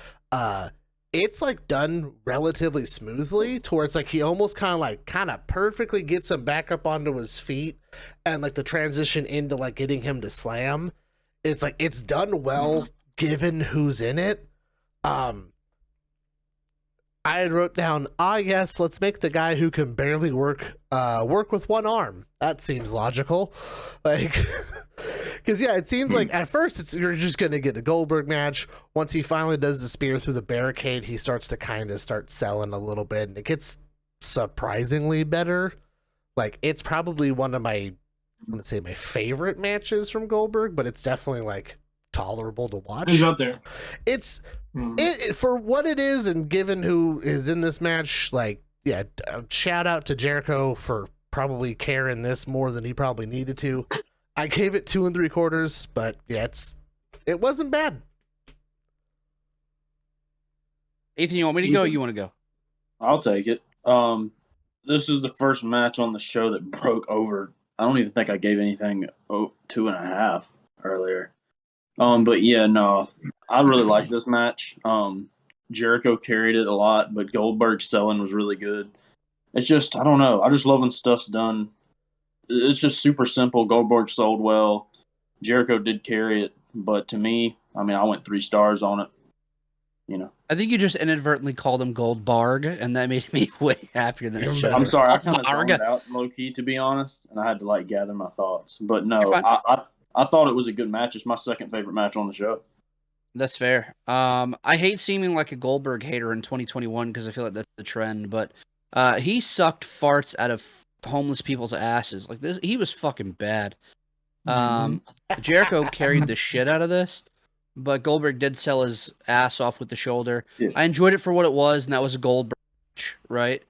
It's done relatively smoothly towards he almost kind of perfectly gets him back up onto his feet, and the transition into getting him to slam. It's it's done well given who's in it. I wrote down, yes, let's make the guy who can barely work with one arm. That seems logical. Because it seems at first you're just gonna get a Goldberg match. Once he finally does the spear through the barricade, he starts to start selling a little bit, and it gets surprisingly better. It's probably one of my favorite matches from Goldberg, but it's definitely tolerable to watch. He's up there. It's for what it is, and given who is in this match, shout out to Jericho for probably caring this more than he probably needed to. I gave it 2 3/4, but it wasn't bad. Ethan, you want me to go? Or you want to go? I'll take it. This is the first match on the show that broke over I don't even think I gave anything 2.5 earlier. But yeah, no, I really like this match. Jericho carried it a lot, but Goldberg's selling was really good. It's just, I don't know. I just love when stuff's done. It's just super simple. Goldberg sold well. Jericho did carry it, but to me, I mean, I went 3 stars on it. You know, I think you just inadvertently called him Goldberg, and that made me way happier than it should. I'm sorry, I kind of Goldberg. zoned out low key, to be honest, and I had to like gather my thoughts. But no, You're fine. I thought it was a good match. It's my second favorite match on the show. That's fair. I hate seeming like a Goldberg hater in 2021 because I feel like that's the trend, but he sucked farts out of homeless people's asses. Like this, he was fucking bad. Jericho carried the shit out of this, but Goldberg did sell his ass off with the shoulder. Yeah. I enjoyed it for what it was, and that was a Goldberg match, right?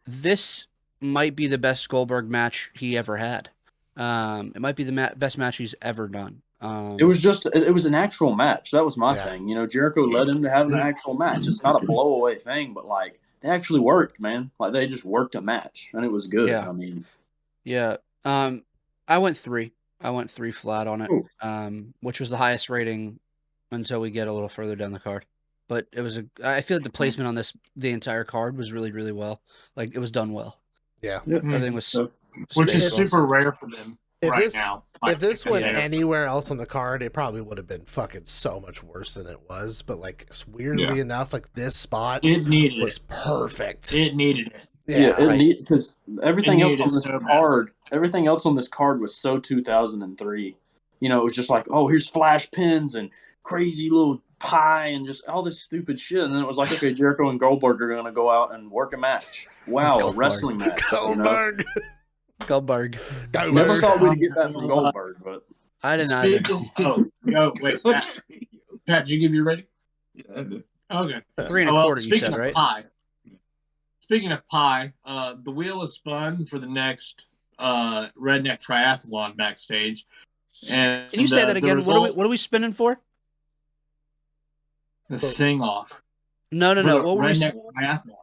This might be the best Goldberg match he ever had. It might be the best match he's ever done. It was an actual match. That was my thing. You know, Jericho led him to have an actual match. It's not a blowaway thing, but like they actually worked, man. Like they just worked a match, and it was good. Yeah. I mean, yeah. I went 3. I went 3 flat on it, which was the highest rating until we get a little further down the card. But it was I feel like the placement on the entire card was really, really well. Like it was done well. Yeah. Everything was, which is super rare for them now. If this went anywhere else on the card, it probably would have been fucking so much worse than it was. But like weirdly enough, like this spot was perfect. It needed it. Yeah, it needed because everything else on this card, everything else on this card was so 2003. You know, it was just like, oh, here's flash pins and crazy little pie and just all this stupid shit. And then it was like, okay, Jericho and Goldberg are going to go out and work a match. Wow, a wrestling match. Goldberg. You know? Goldberg. Never thought we'd get that from Goldberg, but I did not. Wait, Pat, did you give your rating? Yeah, I did. Okay. 3 1/4, you said, right? Pie, speaking of pie, the wheel is spun for the next redneck triathlon backstage. And can you say that again? What are we spinning for? The sing off. No. What were we? Triathlon.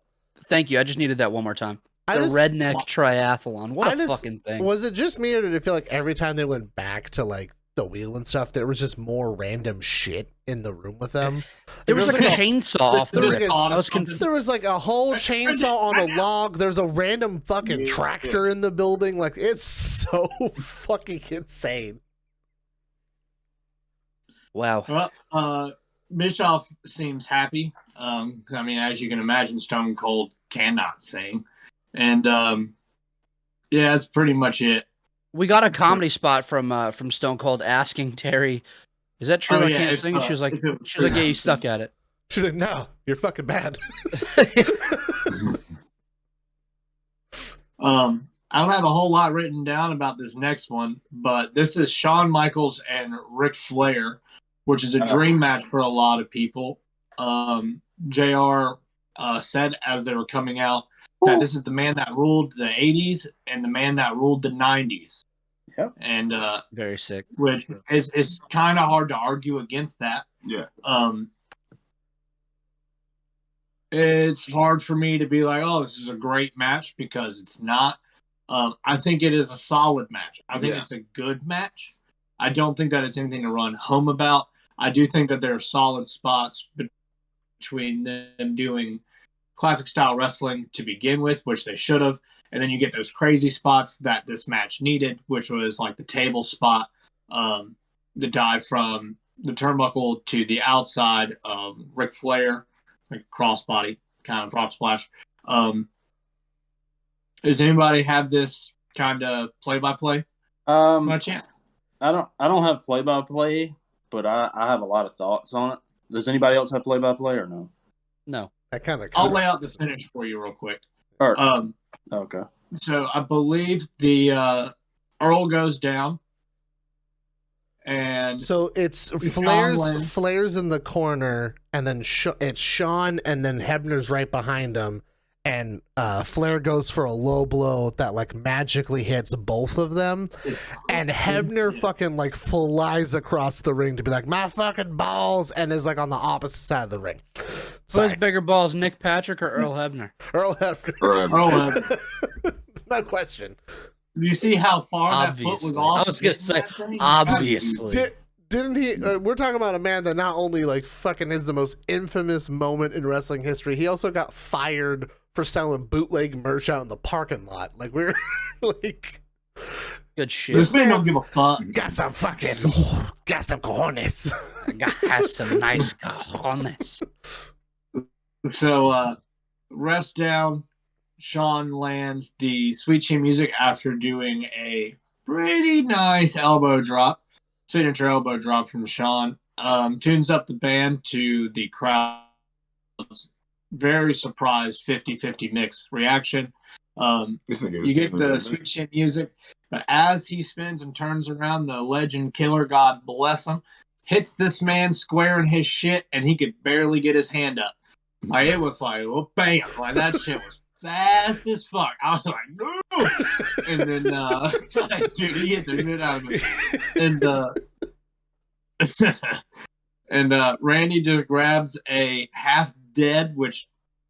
Thank you. I just needed that one more time. Redneck triathlon. What a fucking thing. Was it just me, or did it feel like every time they went back to like the wheel and stuff, there was just more random shit in the room with them? There was like a chainsaw off the rip. There was like a whole chainsaw on a log. There's a random fucking tractor in the building. Like it's so fucking insane. Wow. Well, Bischoff seems happy. I mean, as you can imagine, Stone Cold cannot sing. And yeah, that's pretty much it. We got a comedy spot from Stone Cold asking Terry, "Is that true? I can't sing." She was like, "Yeah, you suck at it." She's like, "No, you're fucking bad." I don't have a whole lot written down about this next one, but this is Shawn Michaels and Ric Flair, which is a dream match for a lot of people. JR said as they were coming out that this is the man that ruled the 80s and the man that ruled the 90s. Yep. And very sick. Which is kind of hard to argue against that. Yeah. It's hard for me to be like, oh, this is a great match, because it's not. I think it is a solid match. I think it's a good match. I don't think that it's anything to run home about. I do think that there are solid spots between them doing classic style wrestling to begin with, which they should have. And then you get those crazy spots that this match needed, which was like the table spot, the dive from the turnbuckle to the outside of Ric Flair, like crossbody kind of frog splash. Does anybody have this kind of play-by-play? Much yet? I don't have play-by-play, but I have a lot of thoughts on it. Does anybody else have play-by-play or no? No. I'll lay out the finish for you real quick. All right. Okay. So I believe the Earl goes down, and so it's Flair's in the corner, and then it's Shawn, and then Hebner's right behind him, and Flair goes for a low blow that like magically hits both of them, and Hebner fucking like flies across the ring to be like, my fucking balls, and is like on the opposite side of the ring. Who has bigger balls, Nick Patrick or Earl Hebner? Earl Hebner. Earl Hebner. No question. you see how far that foot was Obviously. off? I was gonna say, that thing? obviously. Didn't he? We're talking about a man that not only like fucking is the most infamous moment in wrestling history. He also got fired for selling bootleg merch out in the parking lot. Like we're like, Good shit. This man don't give a fuck. got some cojones. Has some nice cojones. So, refs down. Shawn lands the Sweet Chin Music after doing a pretty nice elbow drop. Signature elbow drop from Shawn. Tunes up the band to the crowd's very surprised 50-50 mix reaction. You get the Sweet Chin Music, but as he spins and turns around, the legend killer, God bless him, hits this man square in his shit, and he could barely get his hand up. Like, it was like, oh, bam. Like, that shit was fast as fuck. I was like, no! And then, dude, he hit the shit out of me. And Randy just grabs a half dead, which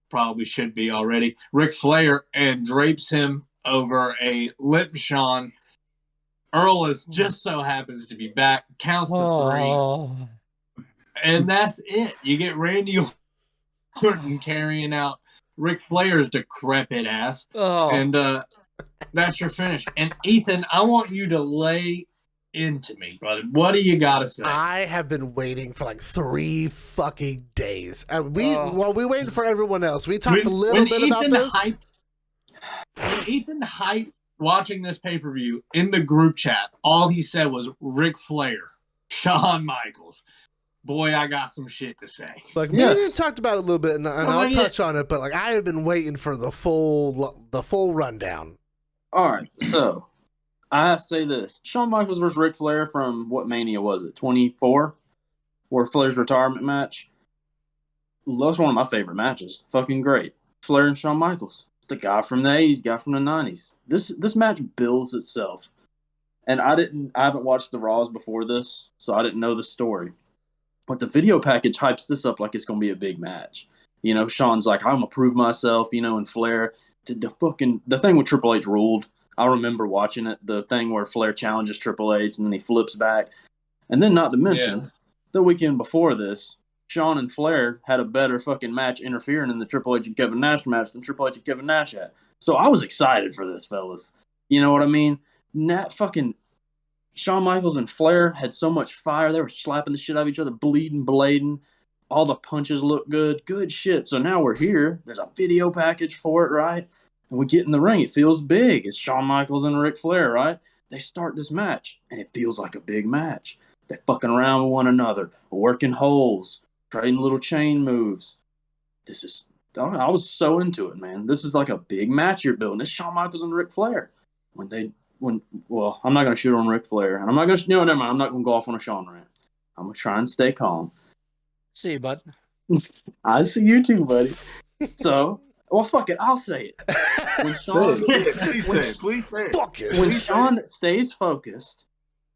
probably should be already, Ric Flair, and drapes him over a limp Shawn. Earl is just so happens to be back, counts the 3, and that's it. You get Randy Orton carrying out Ric Flair's decrepit ass, and that's your finish. And Ethan, I want you to lay into me, brother. What do you gotta say? I have been waiting for like 3 fucking days. While we waited for everyone else, we talked a little bit about this. When Ethan hyped watching this pay-per-view in the group chat, all he said was Ric Flair, Shawn Michaels. Boy, I got some shit to say. Like, we talked about it a little bit, and I'll touch on it, but like I have been waiting for the full rundown. All right, so I have to say this: Shawn Michaels versus Ric Flair from what Mania was it? 24, where Flair's retirement match. That's one of my favorite matches. Fucking great. Flair and Shawn Michaels. It's the guy from the 80s, guy from the 90s. This match builds itself, and I haven't watched the Raws before this, so I didn't know the story. But the video package hypes this up like it's going to be a big match. You know, Shawn's like, I'm going to prove myself, you know, and Flair. The thing with Triple H ruled. I remember watching it, the thing where Flair challenges Triple H and then he flips back. And then not to mention, the weekend before this, Shawn and Flair had a better fucking match interfering in the Triple H and Kevin Nash match than Triple H and Kevin Nash had. So I was excited for this, fellas. You know what I mean? Fucking Shawn Michaels and Flair had so much fire. They were slapping the shit out of each other, bleeding, blading. All the punches look good. Good shit. So now we're here. There's a video package for it, right? And we get in the ring. It feels big. It's Shawn Michaels and Ric Flair, right? They start this match, and it feels like a big match. They're fucking around with one another, working holes, trading little chain moves. I was so into it, man. This is like a big match you're building. It's Shawn Michaels and Ric Flair. Well, I'm not going to shoot on Ric Flair, and I'm not going to, never mind. I'm not going to go off on a Shawn rant. I'm going to try and stay calm. See you, bud. I see you too, buddy. So, well, fuck it. I'll say it. When Shawn, please say it. Fuck it. When Shawn stays focused,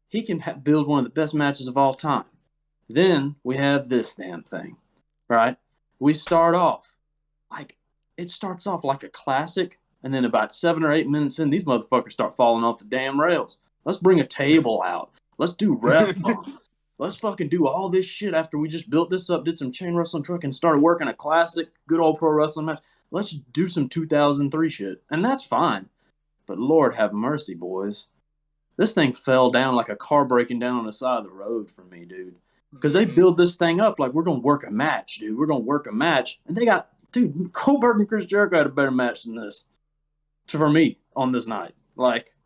he can build one of the best matches of all time. Then we have this damn thing, right? We start off it starts off like a classic, and then about 7 or 8 minutes in, these motherfuckers start falling off the damn rails. Let's bring a table out. Let's do ref bombs. Let's fucking do all this shit after we just built this up, did some chain wrestling truck, and started working a classic, good old pro wrestling match. Let's do some 2003 shit. And that's fine. But Lord have mercy, boys. This thing fell down like a car breaking down on the side of the road for me, dude. Because they build this thing up like we're going to work a match, dude. We're going to work a match. And they got, dude, Goldberg and Chris Jericho had a better match than this. For me, on this night. Like,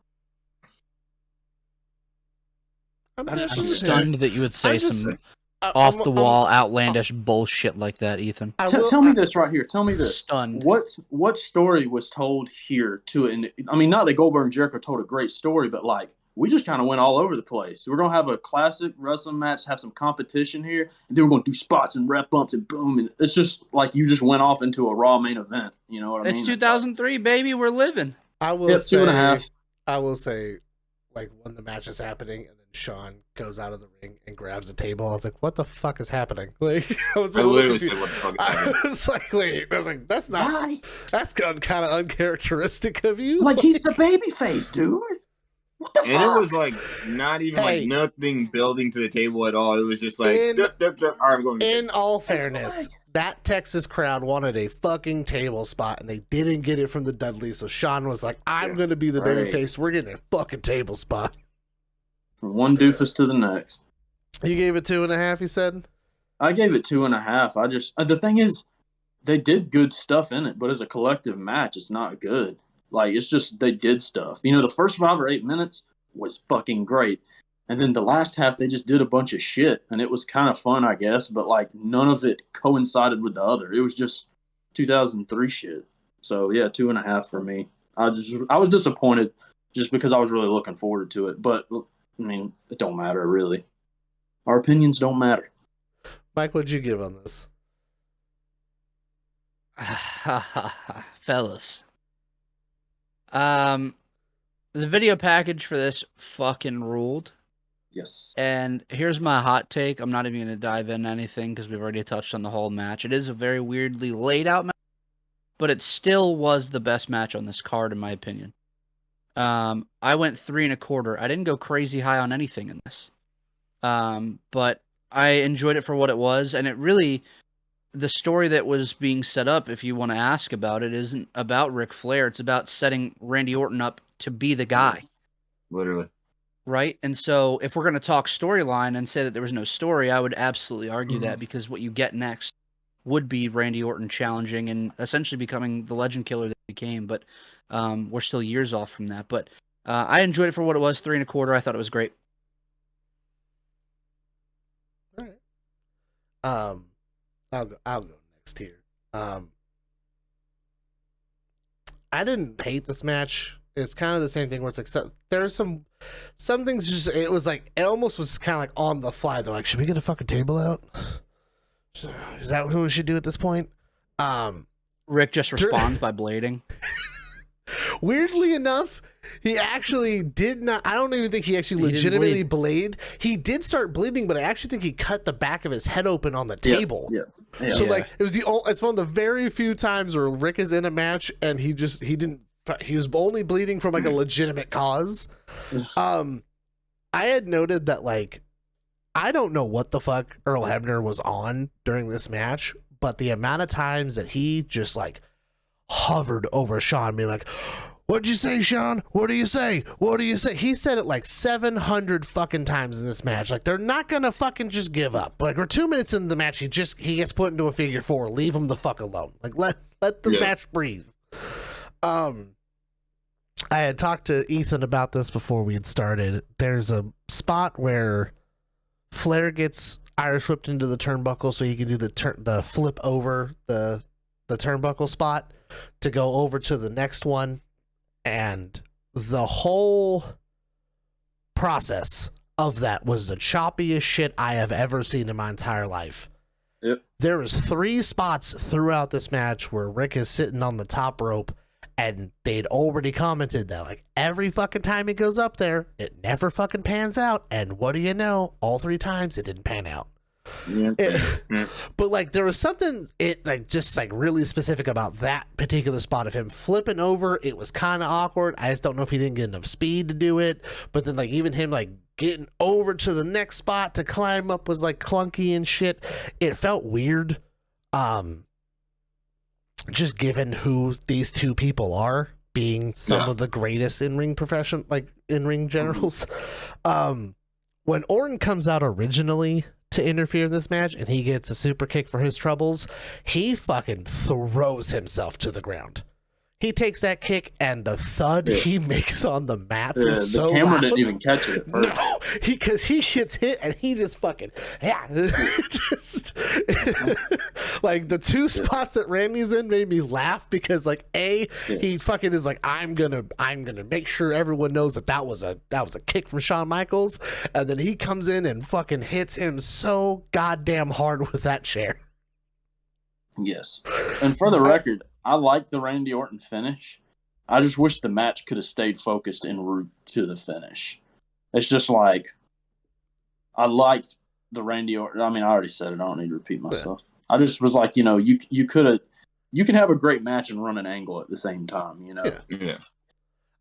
I'm stunned that you would say some off-the-wall, outlandish bullshit like that, Ethan. Tell me this right here. Tell me this. Stunned. What story was told here I mean, not that Goldberg and Jericho told a great story, but like, we just kind of went all over the place. We're going to have a classic wrestling match, have some competition here, and then we're going to do spots and ref bumps and boom. And it's just like you just went off into a Raw main event. You know what I mean? It's 2003, baby. We're living. I will say, 2.5. I will say, like when the match is happening, and then Shawn goes out of the ring and grabs a table. I was like, "What the fuck is happening?" Like, I literally said, "What the fuck is happening?" I was like, "Wait," I was like, "That's not. That's kind of uncharacteristic of you." Like he's the baby face, dude. What the fuck? And it was like not even like nothing building to the table at all. It was just like, all right, I'm going. In all fairness, that Texas crowd wanted a fucking table spot, and they didn't get it from the Dudley. So Shawn was like, "I'm going to be the baby face. We're getting a fucking table spot." From one doofus to the next. You gave it 2.5. You said. I gave it 2.5. I just the thing is, they did good stuff in it, but as a collective match, it's not good. Like, it's just they did stuff. You know, the first 5 or 8 minutes was fucking great. And then the last half, they just did a bunch of shit. And it was kind of fun, I guess. But, like, none of it coincided with the other. It was just 2003 shit. So, yeah, 2.5 for me. I was disappointed just because I was really looking forward to it. But, I mean, it don't matter, really. Our opinions don't matter. Mike, what'd you give on this? Fellas. The video package for this fucking ruled. Yes. And here's my hot take. I'm not even going to dive into anything because we've already touched on the whole match. It is a very weirdly laid out match, but it still was the best match on this card, in my opinion. I went 3.25. I didn't go crazy high on anything in this. But I enjoyed it for what it was, and it really... The story that was being set up, if you want to ask about it, isn't about Ric Flair. It's about setting Randy Orton up to be the guy. Literally. Right? And so if we're going to talk storyline and say that there was no story, I would absolutely argue that, because what you get next would be Randy Orton challenging and essentially becoming the legend killer that he became. But we're still years off from that. But I enjoyed it for what it was, 3.25. I thought it was great. All right. I'll go next here. I didn't hate this match. It's kind of the same thing where it's like there's some things just it was like it almost was kind of like on the fly. They're like, should we get a fucking table out? Is that what we should do at this point? Rick just responds by blading. Weirdly enough, he actually did not. I don't even think he actually legitimately blade. He did start bleeding, but I actually think he cut the back of his head open on the table. Yeah. So like it was it's one of the very few times where Rick is in a match and he was only bleeding from like a legitimate cause. I had noted that like I don't know what the fuck Earl Hebner was on during this match, but the amount of times that he just like hovered over Shawn, being like, "What'd you say, Shawn? What do you say? What do you say?" He said it like 700 fucking times in this match. Like, they're not gonna fucking just give up. Like, we're 2 minutes into the match, he gets put into a figure four. Leave him the fuck alone. Like, let the match breathe. I had talked to Ethan about this before we had started. There's a spot where Flair gets Irish whipped into the turnbuckle so he can do the flip over the turnbuckle spot to go over to the next one. And the whole process of that was the choppiest shit I have ever seen in my entire life. Yep. There was 3 spots throughout this match where Rick is sitting on the top rope, and they'd already commented that like every fucking time he goes up there, it never fucking pans out. And what do you know? All 3 times it didn't pan out. But like there was something just really specific about that particular spot of him flipping over. It was kind of awkward. I just don't know if he didn't get enough speed to do it, but then like even him like getting over to the next spot to climb up was like clunky and shit. It felt weird, just given who these 2 people are, being some of the greatest in-ring in-ring generals. When Orton comes out originally to interfere in this match and he gets a super kick for his troubles, he fucking throws himself to the ground. He takes that kick and the thud he makes on the mats is so loud. The camera didn't even catch it at first. No, because he gets hit and he just fucking just like the 2 spots that Randy's in made me laugh because like he fucking is like I'm gonna make sure everyone knows that was a kick from Shawn Michaels, and then he comes in and fucking hits him so goddamn hard with that chair. Yes, and for the record, I like the Randy Orton finish. I just wish the match could have stayed focused en route to the finish. It's just like I liked the Randy Orton. I mean, I already said it. I don't need to repeat myself. I just was like, you can have a great match and run an angle at the same time. Yeah.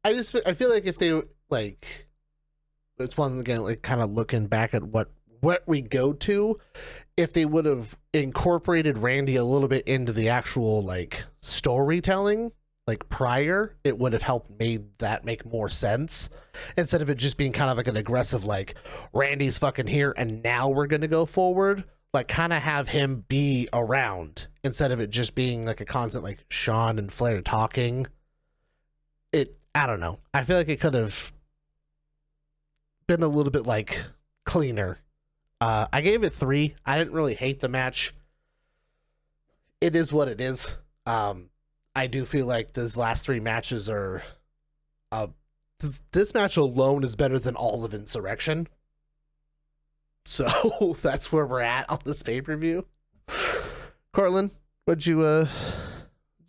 I feel like if they like, it's one again like kind of looking back at what we go to, if they would have incorporated Randy a little bit into the actual like storytelling like prior, it would have helped make more sense instead of it just being kind of like an aggressive like Randy's fucking here and now we're gonna go forward. Like kind of have him be around instead of it just being like a constant like Shawn and Flair talking. I don't know. I feel like it could have been a little bit like cleaner. I gave it 3. I didn't really hate the match. It is what it is. I do feel like those last 3 matches are this match alone is better than all of Insurrextion. So that's where we're at on this pay-per-view. Cortland, what'd you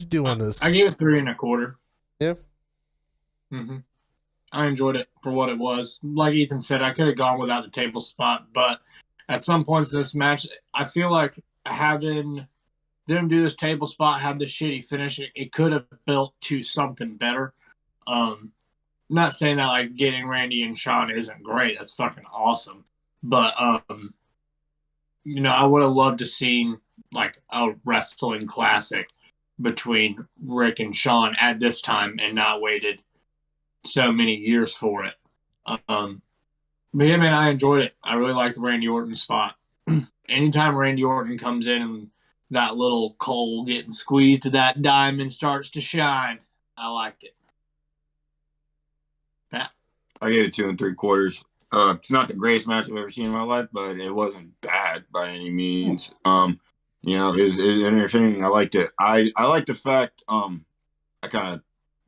do on this? I gave it 3 1/4. Yeah. I enjoyed it for what it was. Like Ethan said, I could have gone without the table spot, but at some points in this match, I feel like having them do this table spot, have this shitty finish, it could have built to something better. Not saying that like getting Randy and Shawn isn't great. That's fucking awesome. But I would have loved to seen like a wrestling classic between Rick and Shawn at this time and not waited so many years for it. But yeah, man, I enjoyed it. I really liked the Randy Orton spot. Anytime Randy Orton comes in and that little coal getting squeezed to that diamond starts to shine, I liked it. Pat? I gave it 2 3/4. It's not the greatest match I've ever seen in my life, but it wasn't bad by any means. It was entertaining. I liked it. I like the fact, I kind of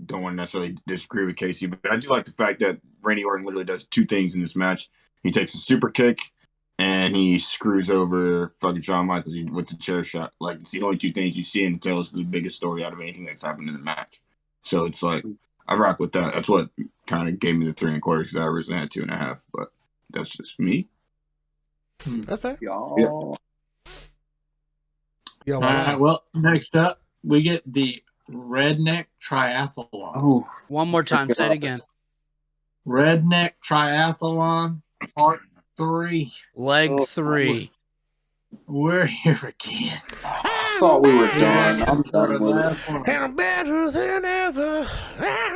don't want to necessarily disagree with Casey, but I do like the fact that Randy Orton literally does 2 things in this match. He takes a super kick and he screws over fucking Shawn Michaels with the chair shot. Like, it's the only 2 things you see and it tells the biggest story out of anything that's happened in the match. So it's like, I rock with that. That's what kind of gave me the 3 1/4 because I originally had 2 1/2, but that's just me. That's fair. Y'all. Yeah. All right, well, next up, we get the Redneck Triathlon. Oh, One more time. Say it again. Redneck Triathlon Part 3. Leg 3. We're here again. I thought we were done. I'm done with it. And better than ever.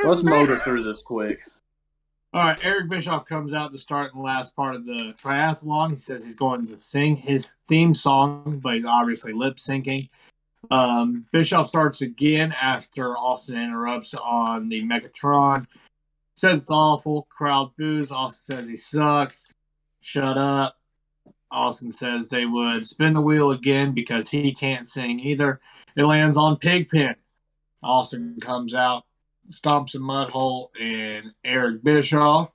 Let's motor through this quick. All right, Eric Bischoff comes out to start the last part of the triathlon. He says he's going to sing his theme song, but he's obviously lip syncing. Bischoff starts again after Austin interrupts on the Megatron. Says it's awful. Crowd boos. Austin says he sucks. Shut up. Austin says they would spin the wheel again because he can't sing either. It lands on Pigpen. Austin comes out, stomps a mud hole in Eric Bischoff,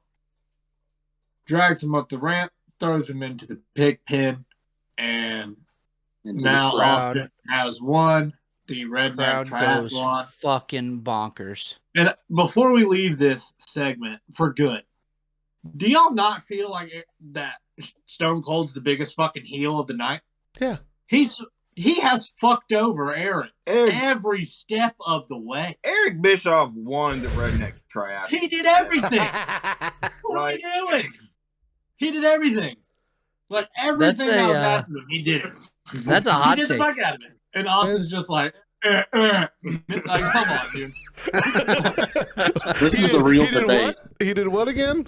drags him up the ramp, throws him into the pig pen, and now Austin has won the Redneck Triathlon. Fucking bonkers. And before we leave this segment for good, do y'all not feel like that Stone Cold's the biggest fucking heel of the night? Yeah. He has fucked over Eric every step of the way. Eric Bischoff won the Redneck Triathlon. He did everything. What are you doing? He did everything. Like everything out of him, he did it. That's a hot take. He did the fuck out of it. And Austin's just like, like, come on, dude. This is the real debate. He did what again?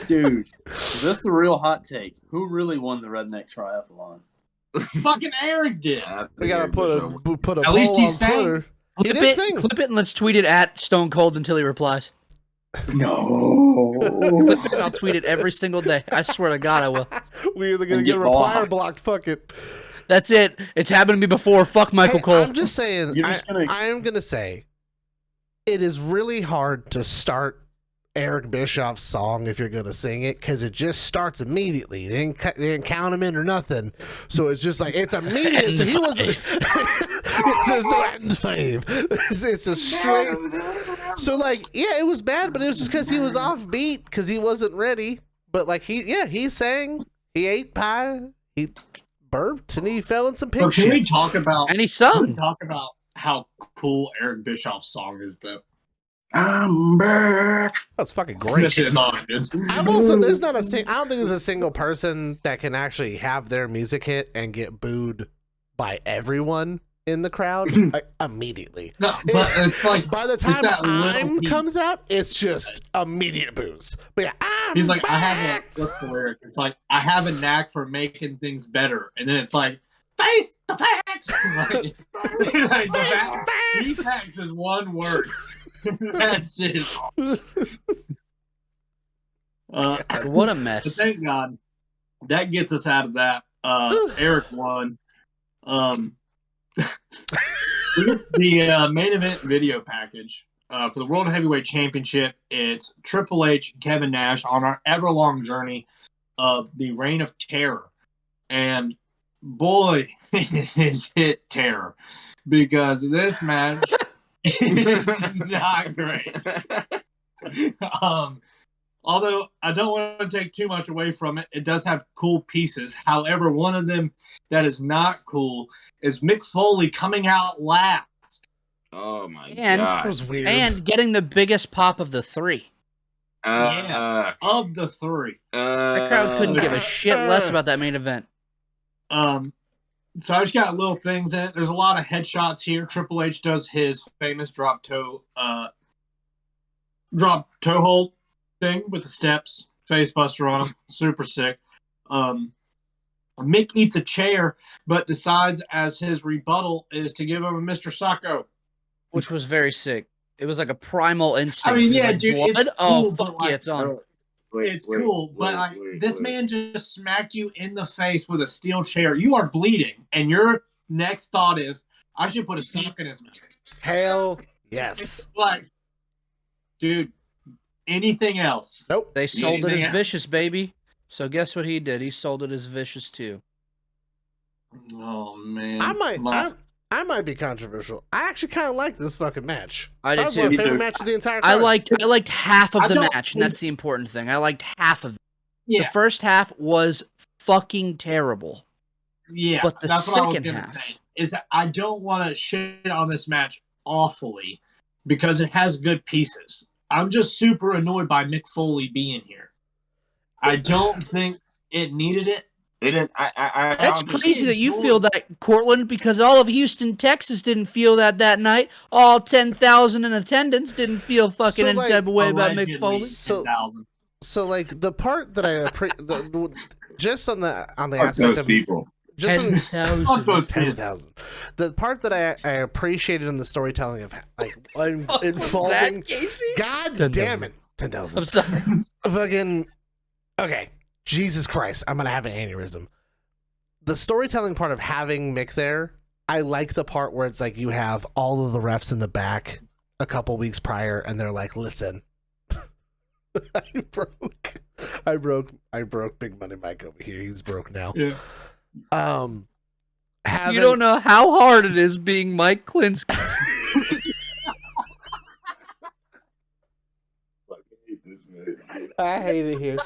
Dude, is this the real hot take? Who really won the Redneck Triathlon? Fucking Eric did. We gotta put a At least poll he on sang. Twitter. Clip it and let's tweet it at Stone Cold until he replies. No. Clip it and I'll tweet it every single day. I swear to God I will. We're either gonna get a reply or blocked. Fuck it. That's it. It's happened to me before. Fuck Michael Cole. I'm just saying. I am gonna say, it is really hard to start Eric Bischoff's song if you're gonna sing it because it just starts immediately. They didn't count him in or nothing, so it's just like it's immediate. So he wasn't. There's no end fave. It's just straight. So like, yeah, it was bad, but it was just because he was off beat because he wasn't ready. But like he sang, he ate pie, he burped, and he fell in some pig Can we shit. talk about? And he Can we sung. talk about how cool Eric Bischoff's song is, though? I'm back. That's fucking That great. shit is always good. I'm also there's not a I don't think there's a single person that can actually have their music hit and get booed by everyone in the crowd like, immediately. No, but it's like By the time that little I'm piece. comes out, it's just immediate boos. But yeah, he's like, I have back. a what's the lyric? It's like I have a knack for making things better, and then it's like face the facts. Like the Face the facts is one word. That's it. What a But mess. thank God that gets us out of that. Eric won. The main event video package for the World Heavyweight Championship. It's Triple H and Kevin Nash on our ever-long journey of the Reign of Terror. And boy, is it terror. Because this match is not great. Although I don't want to take too much away from it, it does have cool pieces. However, one of them that is not cool is Mick Foley coming out last. Oh my And- That god. was weird. And getting the biggest pop of the three. Of the three. That crowd couldn't give a shit less about that main event. So I just got little things in it. There's a lot of headshots here. Triple H does his famous drop toe hold thing with the steps, face buster on him. Super sick. Mick eats a chair, but decides as his rebuttal is to give him a Mr. Sacco. Which was very sick. It was like a primal instinct. I mean, It was yeah, like, dude, blood? it's Oh, cool, but, fuck like, yeah, it's on. It's cool, but this man just smacked you in the face with a steel chair. You are bleeding, and your next thought is, I should put a sock in his mouth. Hell yes. It's like, dude, anything else? Nope. They sold it as Yeah. vicious, baby. So guess what he did? He sold it as vicious too. Oh man, I might be controversial. I actually kind of like this fucking match. I did Probably too. my Me favorite too. match of the entire I card. liked half of I the don't match, and that's the important thing. I liked half of it. Yeah, The first half was fucking terrible. yeah. but the that's what I was second gonna half- say. Is that I don't want to shit on this match awfully because it has good pieces. I'm just super annoyed by Mick Foley being here. I don't think it needed it. It didn't. I That's don't think- crazy that you feel that, Cortland, because all of Houston, Texas didn't feel that night. All 10,000 in attendance didn't feel fucking So, any like, type of way about Allegedly Mick Foley. So- 10,000. So like the part that I just on the Fuck aspect those of people. just on, 10,000. Fuck those kids. 10,000. The part that I appreciated in the storytelling of like Oh, was involving. that Casey? God 10,000. damn it, 10,000. I'm sorry. Fucking okay. Jesus Christ, I'm gonna have an aneurysm. The storytelling part of having Mick there, I like the part where it's like you have all of the refs in the back a couple weeks prior, and they're like, "Listen, I broke Big Money Mike over here. He's broke now." Yeah. You don't know how hard it is being Mike Klinsky. I hate it here.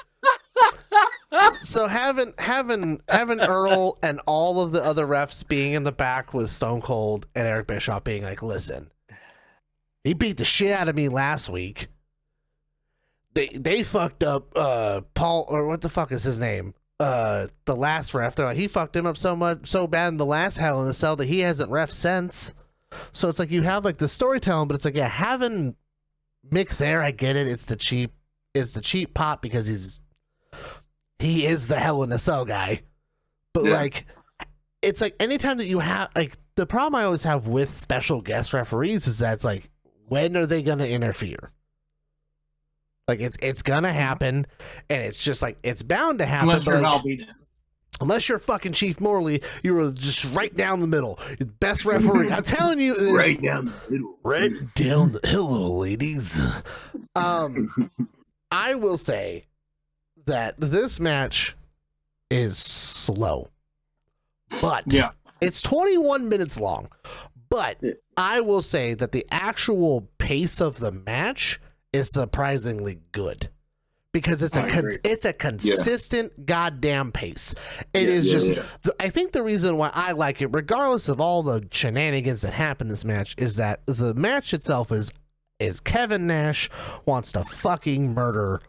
So having Earl and all of the other refs being in the back with Stone Cold and Eric Bischoff being like, "Listen, he beat the shit out of me last week. They fucked up Paul, or what the fuck is his name? The last ref. They're like, he fucked him up so bad in the last Hell in a Cell that he hasn't ref since." So it's like you have like the storytelling, but it's like, yeah, having Mick there, I get it. It's the cheap pop because he is the Hell in a Cell guy. But Yeah. like, it's like anytime that you have like the problem I always have with special guest referees is that it's like, when are they gonna interfere? Like it's gonna happen, and it's just like it's bound to happen. Unless but, you're like, Valvina. unless you're fucking Chief Morley, you're just right down the middle. You're the best referee. I'm telling you, it's Right down the middle. right down the hello, ladies. I will say that this match is slow, but Yeah. it's 21 minutes long. But Yeah. I will say that the actual pace of the match is surprisingly good. Because it's a consistent goddamn pace. It is just. I think the reason why I like it, regardless of all the shenanigans that happen in this match, is that the match itself is Kevin Nash wants to fucking murder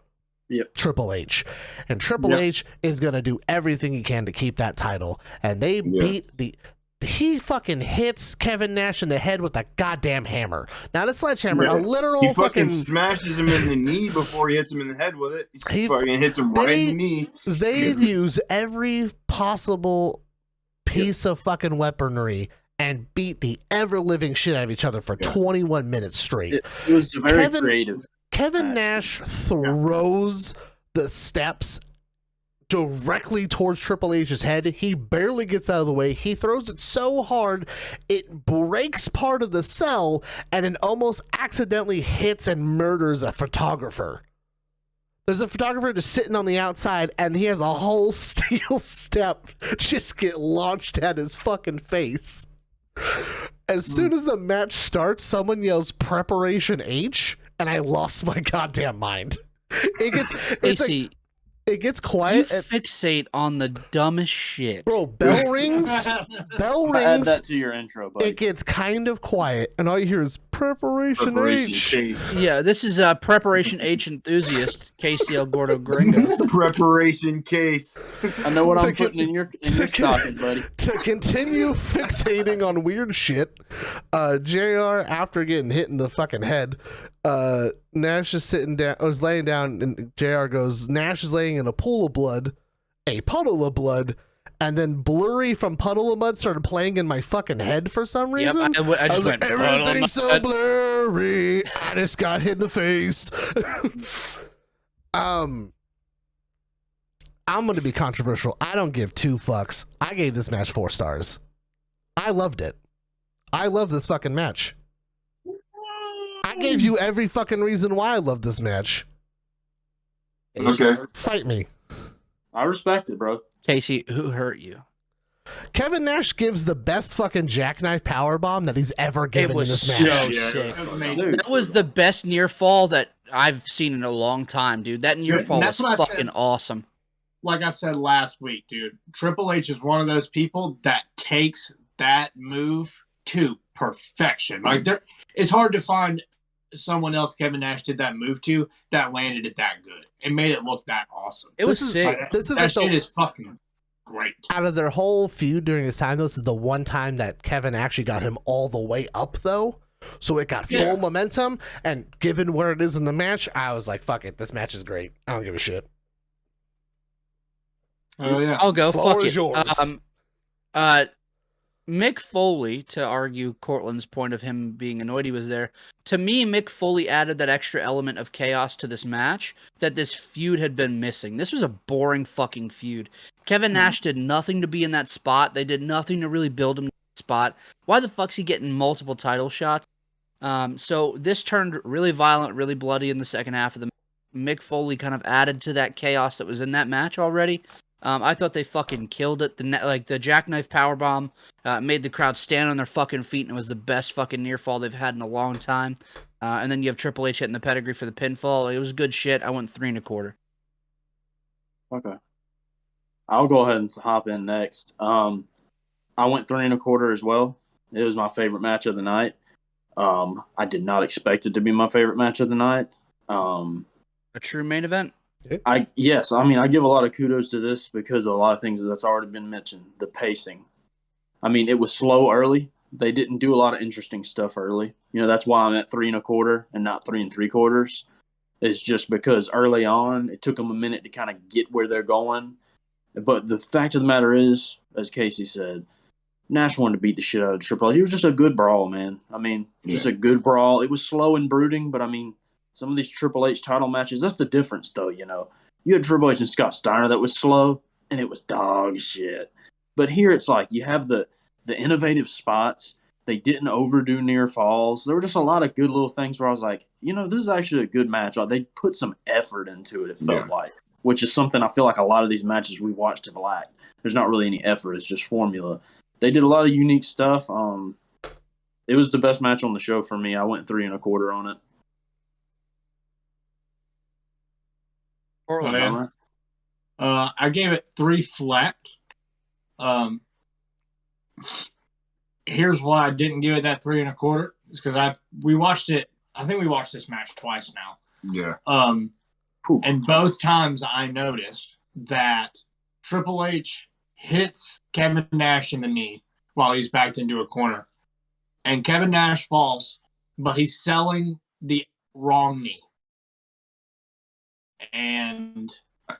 Triple H, and Triple H is gonna do everything he can to keep that title, and they beat the. He fucking hits Kevin Nash in the head with a goddamn hammer. Not a sledgehammer, a literal he fucking smashes him in the knee before he hits him in the head with it. He fucking hits him right in the knee. They use every possible piece of fucking weaponry and beat the ever-living shit out of each other for 21 minutes straight. It was very creative. Kevin Nash throws the steps directly towards Triple H's head. He barely gets out of the way. He throws it so hard it breaks part of the cell, and it almost accidentally hits and murders a photographer. There's a photographer just sitting on the outside, and he has a whole steel step just get launched at his fucking face. As soon as the match starts, someone yells Preparation H, and I lost my goddamn mind. It gets quiet. You fixate on the dumbest shit. Bro, bell rings. Bell rings. Add that to your intro, buddy. It gets kind of quiet, and all you hear is Preparation H. Yeah, this is a Preparation H enthusiast, Casey El Gordo Gringo. Preparation case. I know what I'm putting in your stocking, buddy. To continue fixating on weird shit, JR, after getting hit in the fucking head, Nash is laying down, and JR goes, Nash is laying in a pool of blood, a puddle of blood, and then Blurry from Puddle of Mud started playing in my fucking head for some reason. Yep, I just went, everything's so blurry. I just got hit in the face. I'm gonna be controversial. I don't give two fucks. I gave this match 4 stars. I loved it. I love this fucking match. I gave you every fucking reason why I love this match. Okay. Fight me. I respect it, bro. Casey, who hurt you? Kevin Nash gives the best fucking jackknife powerbomb that he's ever given in this match. So sick. That was the best near fall that I've seen in a long time, dude. That near fall was fucking awesome. Like I said last week, dude, Triple H is one of those people that takes that move to perfection. Like it's hard to find someone else Kevin Nash did that move to that landed it that good and made it look that awesome. It was sick. That shit is fucking great. Out of their whole feud during this time, this is the one time that Kevin actually got him all the way up, though. So it got full momentum, and given where it is in the match, I was like, fuck it, this match is great. I don't give a shit. Oh, yeah. I'll go. Floor Fuck is it. yours. Mick Foley, to argue Cortland's point of him being annoyed he was there, to me, Mick Foley added that extra element of chaos to this match that this feud had been missing. This was a boring fucking feud. Kevin Nash did nothing to be in that spot. They did nothing to really build him in that spot. Why the fuck's he getting multiple title shots? So this turned really violent, really bloody in the second half of the match. Mick Foley kind of added to that chaos that was in that match already. I thought they fucking killed it. The jackknife powerbomb made the crowd stand on their fucking feet, and it was the best fucking near fall they've had in a long time. And then you have Triple H hitting the pedigree for the pinfall. It was good shit. I went 3 1/4. Okay. I'll go ahead and hop in next. I went 3 1/4 as well. It was my favorite match of the night. I did not expect it to be my favorite match of the night. A true main event? I give a lot of kudos to this because of a lot of things that's already been mentioned. The pacing. I mean, it was slow early. They didn't do a lot of interesting stuff early. You know, that's why I'm at 3 1/4 and not 3 3/4. It's just because early on, it took them a minute to kind of get where they're going. But the fact of the matter is, as Casey said, Nash wanted to beat the shit out of Triple H. It was just a good brawl, man. I mean, just a good brawl. It was slow and brooding, but I mean, some of these Triple H title matches, that's the difference, though, you know. You had Triple H and Scott Steiner that was slow, and it was dog shit. But here it's like you have the innovative spots. They didn't overdo near falls. There were just a lot of good little things where I was like, you know, this is actually a good match. Like, they put some effort into it, it felt like, which is something I feel like a lot of these matches we watched have lacked. There's not really any effort. It's just formula. They did a lot of unique stuff. it was the best match on the show for me. I went 3 1/4 on it. Portland. I gave it 3 flat. Here's why I didn't give it that 3 1/4. It's because we watched it. I think we watched this match twice now. Yeah. And both times I noticed that Triple H hits Kevin Nash in the knee while he's backed into a corner. And Kevin Nash falls, but he's selling the wrong knee. And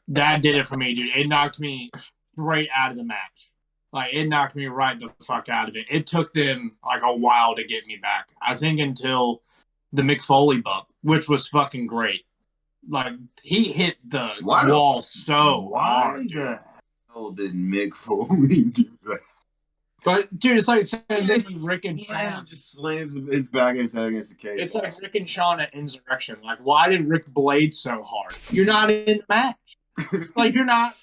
that did it for me, dude. It knocked me straight out of the match. Like, it knocked me right the fuck out of it. It took them, like, a while to get me back. I think until the Mick Foley bump, which was fucking great. Like, he hit the wall so hard. Why the hell did Mick Foley do that? But, dude, it's like saying Rick and Shawn. Just slams his back and his head against the cage. It's like Rick and Shawn at Insurrextion. Like, why did Rick blade so hard? You're not in the match. Like, you're not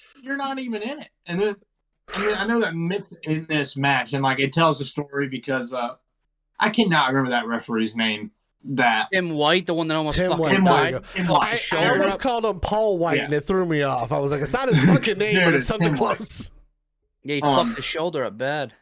even in it. And then, I mean, I know that Mick's in this match, and, like, it tells a story because I cannot remember that referee's name. Tim White, the one that almost Tim fucking White. died. I almost called him Paul White, and it threw me off. I was like, it's not his fucking name, but it's something close. Yeah, he fucked his shoulder up bad.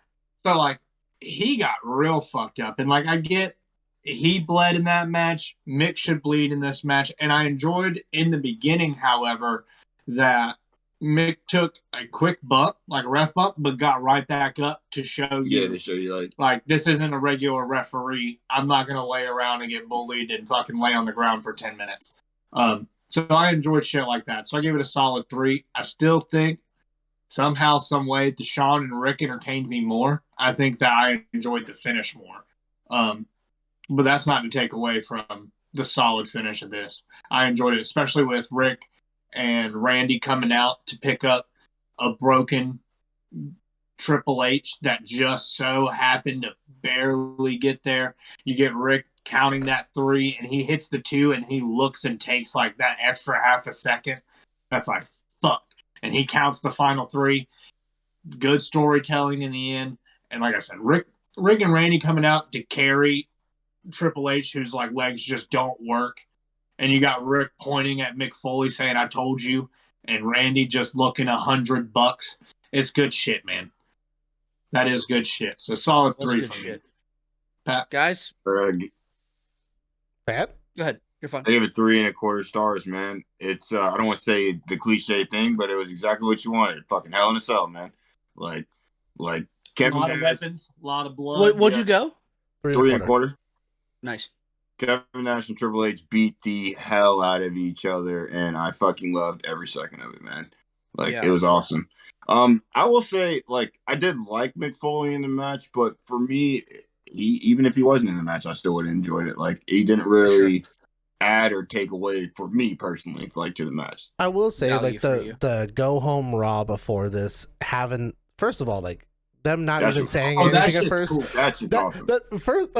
So, like, he got real fucked up. And, like, I get he bled in that match. Mick should bleed in this match. And I enjoyed in the beginning, however, that Mick took a quick bump, like a ref bump, but got right back up to show you. Yeah, to show you, like, this isn't a regular referee. I'm not going to lay around and get bullied and fucking lay on the ground for 10 minutes. So I enjoyed shit like that. So I gave it a solid 3. I still think somehow, some way, the Shawn and Rick entertained me more. I think that I enjoyed the finish more. But that's not to take away from the solid finish of this. I enjoyed it, especially with Rick and Randy coming out to pick up a broken Triple H that just so happened to barely get there. You get Rick counting that 3, and he hits the 2, and he looks and takes like that extra half a second. That's like, fuck. And he counts the final 3. Good storytelling in the end. And like I said, Rick and Randy coming out to carry Triple H, whose like legs just don't work. And you got Rick pointing at Mick Foley saying, I told you. And Randy just looking $100. It's good shit, man. That is good shit. So solid 3 for me. Pat? Guys? Pat? Go ahead. You're fine. I gave it 3 1/4 stars, man. It's I don't want to say the cliche thing, but it was exactly what you wanted. Fucking Hell in a Cell, man. Like Kevin. A lot of weapons, a lot of blood. What'd you go? 3 1/4. Nice. Kevin Nash and Triple H beat the hell out of each other, and I fucking loved every second of it, man. It was awesome. I will say, I did like Mick Foley in the match, but for me, even if he wasn't in the match, I still would have enjoyed it. He didn't really add or take away for me personally, to the match. I will say, the go home Raw before this, first of all, them not even saying anything at first. Cool. That's just awesome. First,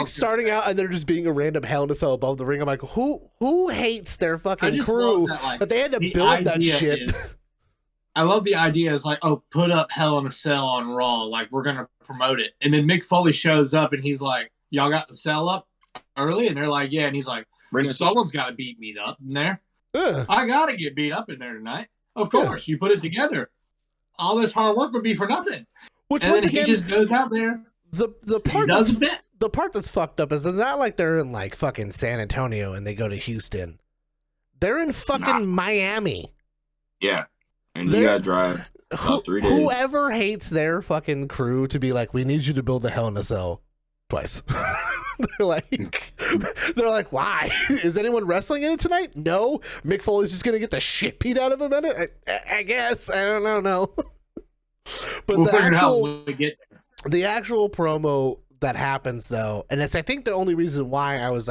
starting out and they're just being a random Hell in a Cell above the ring. I'm like, who hates their fucking crew? But they had to build that shit. I love the idea. It's put up Hell in a Cell on Raw. We're gonna promote it. And then Mick Foley shows up and he's like, "Y'all got the cell up early?" And they're like, "Yeah." And he's like, "Someone's got to beat me up in there. I gotta get beat up in there tonight. Of course, you put it together. All this hard work would be for nothing." Which and then he just goes out there. The part that's fucked up is it's not like they're in fucking San Antonio and they go to Houston. They're in fucking Miami. Yeah, and you gotta drive about 3 days. Whoever hates their fucking crew to be like, we need you to build a Hell in a Cell twice. they're like, why? Is anyone wrestling in it tonight? No. Mick Foley's just gonna get the shit beat out of him in it. I guess I don't know. But we'll figure it out when we get there. The actual promo that happens, though, and it's I think the only reason why I was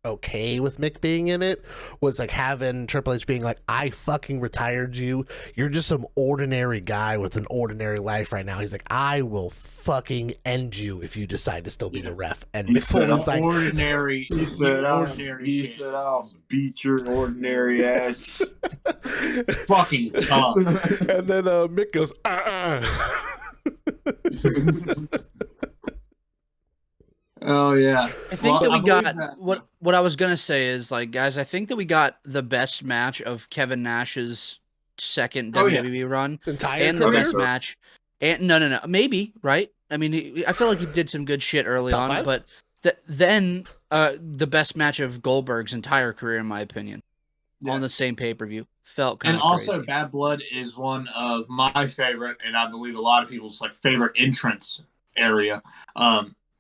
okay with Mick being in it was having Triple H being like, I fucking retired you. You're just some ordinary guy with an ordinary life right now. He's like, I will fucking end you if you decide to still be the ref. And Mick Foley's like, ordinary. He said, I'll beat your ordinary ass. Fucking tough. And then Mick goes, Oh yeah. I think Well, that we I believe got that- what I was gonna say is like, guys, I think that we got the best match of Kevin Nash's second Oh, yeah. WWE run, Entire and the career? best match. And no, maybe right. I mean, I feel like he did some good shit early Top on, five? but then the best match of Goldberg's entire career, in my opinion, Yeah. on the same pay-per-view, felt kind And of also, crazy. Bad Blood is one of my favorite, and I believe a lot of people's like favorite entrance area.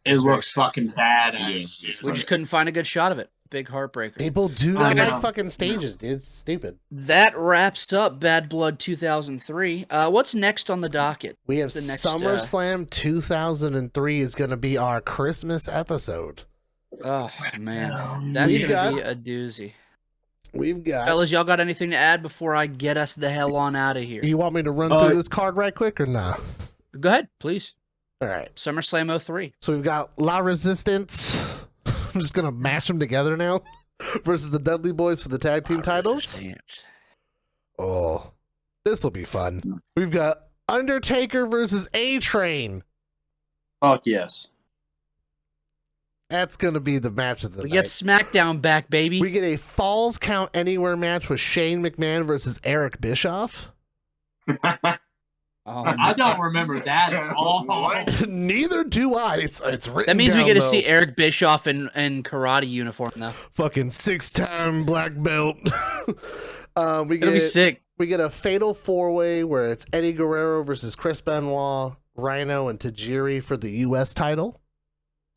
It looks fucking badass. Yes. We just couldn't find a good shot of it. Big heartbreaker. People do I not know. like fucking stages, dude. It's stupid. That wraps up Bad Blood 2003. What's next on the docket? We have The next, SummerSlam 2003 is going to be our Christmas episode. Oh man, that's We gonna got- be a doozy. We've got. Fellas, y'all got anything to add before I get us the hell on out of here? You want me to run through this card right quick or not? Go ahead, please. All right. SummerSlam 03. So we've got La Resistance. I'm just going to mash them together now. Versus the Dudley Boys for the tag team titles. Oh, this will be fun. We've got Undertaker versus A-Train. Fuck yes. That's going to be the match of the We night. get SmackDown back, baby. We get a Falls Count Anywhere match with Shane McMahon versus Eric Bischoff. I don't remember that at all. What? Neither do I. It's written that means we down, get to though. see Eric Bischoff in karate uniform, though. Fucking 6-time black belt. we It'll be get sick. we get a fatal 4-way where it's Eddie Guerrero versus Chris Benoit, Rhino, and Tajiri for the U.S. title.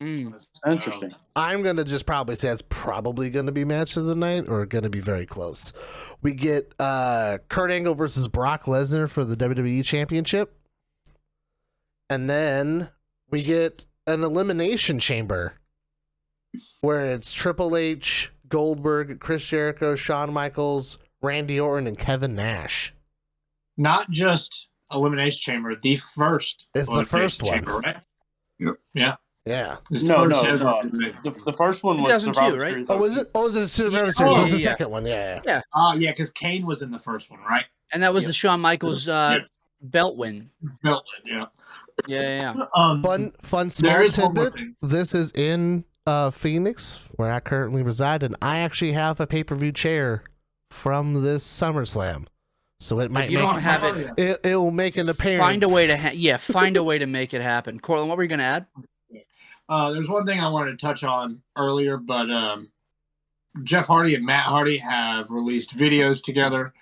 Interesting. I'm gonna just probably say it's probably gonna be match of the night or gonna be very close. We get Kurt Angle versus Brock Lesnar for the WWE Championship, and then we get an Elimination Chamber where it's Triple H, Goldberg, Chris Jericho, Shawn Michaels, Randy Orton, and Kevin Nash. Not just Elimination Chamber, the first. It's the first one. Chamber, right? Yep. Yeah. Yeah. It's No, the first no, ever no. Elimination Chamber. The first one was 2002, Survivor right? Series. Oh, was it? Oh, was it Survivor Yeah. Series? Oh, This is the yeah. second one. Yeah. Yeah, because Kane was in the first one, right? And that was Yep. the Shawn Michaels belt win. Beltland, yeah. Yeah. Fun small There is one more tidbit. thing. This is in Phoenix, where I currently reside, and I actually have a pay-per-view chair from this SummerSlam. So it might If you make don't have it, it will make an appearance. find a way to find a way to make it happen. Cortland, what were you gonna add? There's one thing I wanted to touch on earlier, but Jeff Hardy and Matt Hardy have released videos together.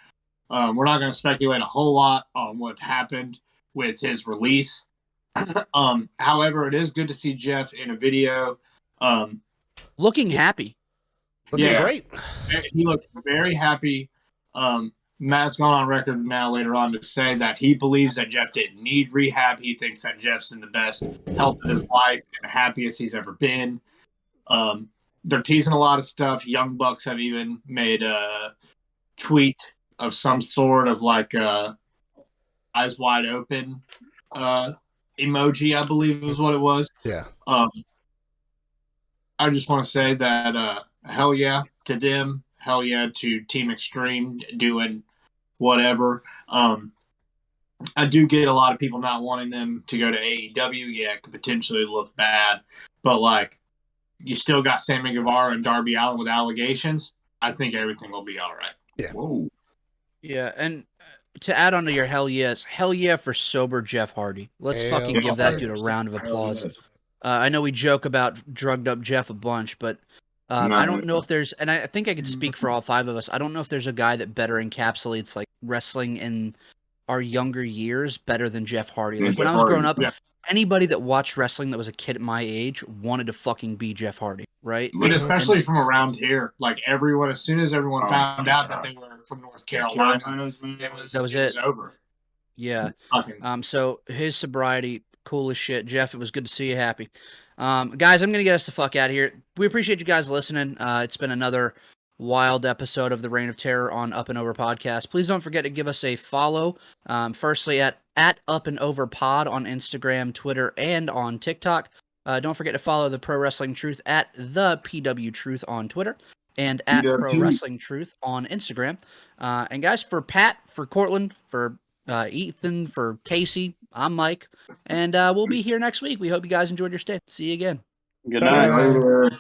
We're not going to speculate a whole lot on what happened with his release. However, it is good to see Jeff in a video. Looking happy. Looking Yeah. great. He looked very happy. Matt's gone on record now later on to say that he believes that Jeff didn't need rehab. He thinks that Jeff's in the best health of his life and happiest he's ever been. They're teasing a lot of stuff. Young Bucks have even made a tweet of some sort of like eyes wide open emoji, I believe is what it was. Yeah. I just want to say that hell yeah to them. Hell yeah to Team Extreme doing whatever. I do get a lot of people not wanting them to go to AEW. Yeah, it could potentially look bad. But, like, you still got Sammy Guevara and Darby Allin with allegations. I think everything will be all right. Yeah. Whoa. Yeah, and to add on to your hell yeah for sober Jeff Hardy. Let's Hell fucking give that dude a yes. round of Hell applause. yes. I know we joke about drugged up Jeff a bunch, but I don't know if there's, and I think I could speak for all five of us. I don't know if there's a guy that better encapsulates like wrestling in our younger years better than Jeff Hardy. Like when I was growing up, Yeah. anybody that watched wrestling that was a kid at my age wanted to fucking be Jeff Hardy, right? And especially from around here. Like, everyone, as soon as everyone Oh, found my out God. that they were from North Carolina, Carolinas, man. it was it. over. Yeah. Fucking So his sobriety, cool as shit. Jeff, it was good to see you happy. Guys, I'm gonna get us the fuck out of here. We appreciate you guys listening. It's been another wild episode of the Reign of Terror on Up and Over Podcast. Please don't forget to give us a follow. Firstly at Up and Over Pod on Instagram, Twitter, and on TikTok. Don't forget to follow the Pro Wrestling Truth at the PW Truth on Twitter and at PWT. Pro Wrestling Truth on Instagram. And guys, for Pat, for Cortland, for Ethan, for Casey, I'm Mike, and we'll be here next week. We hope you guys enjoyed your stay. See you again. Good Bye. night. Later.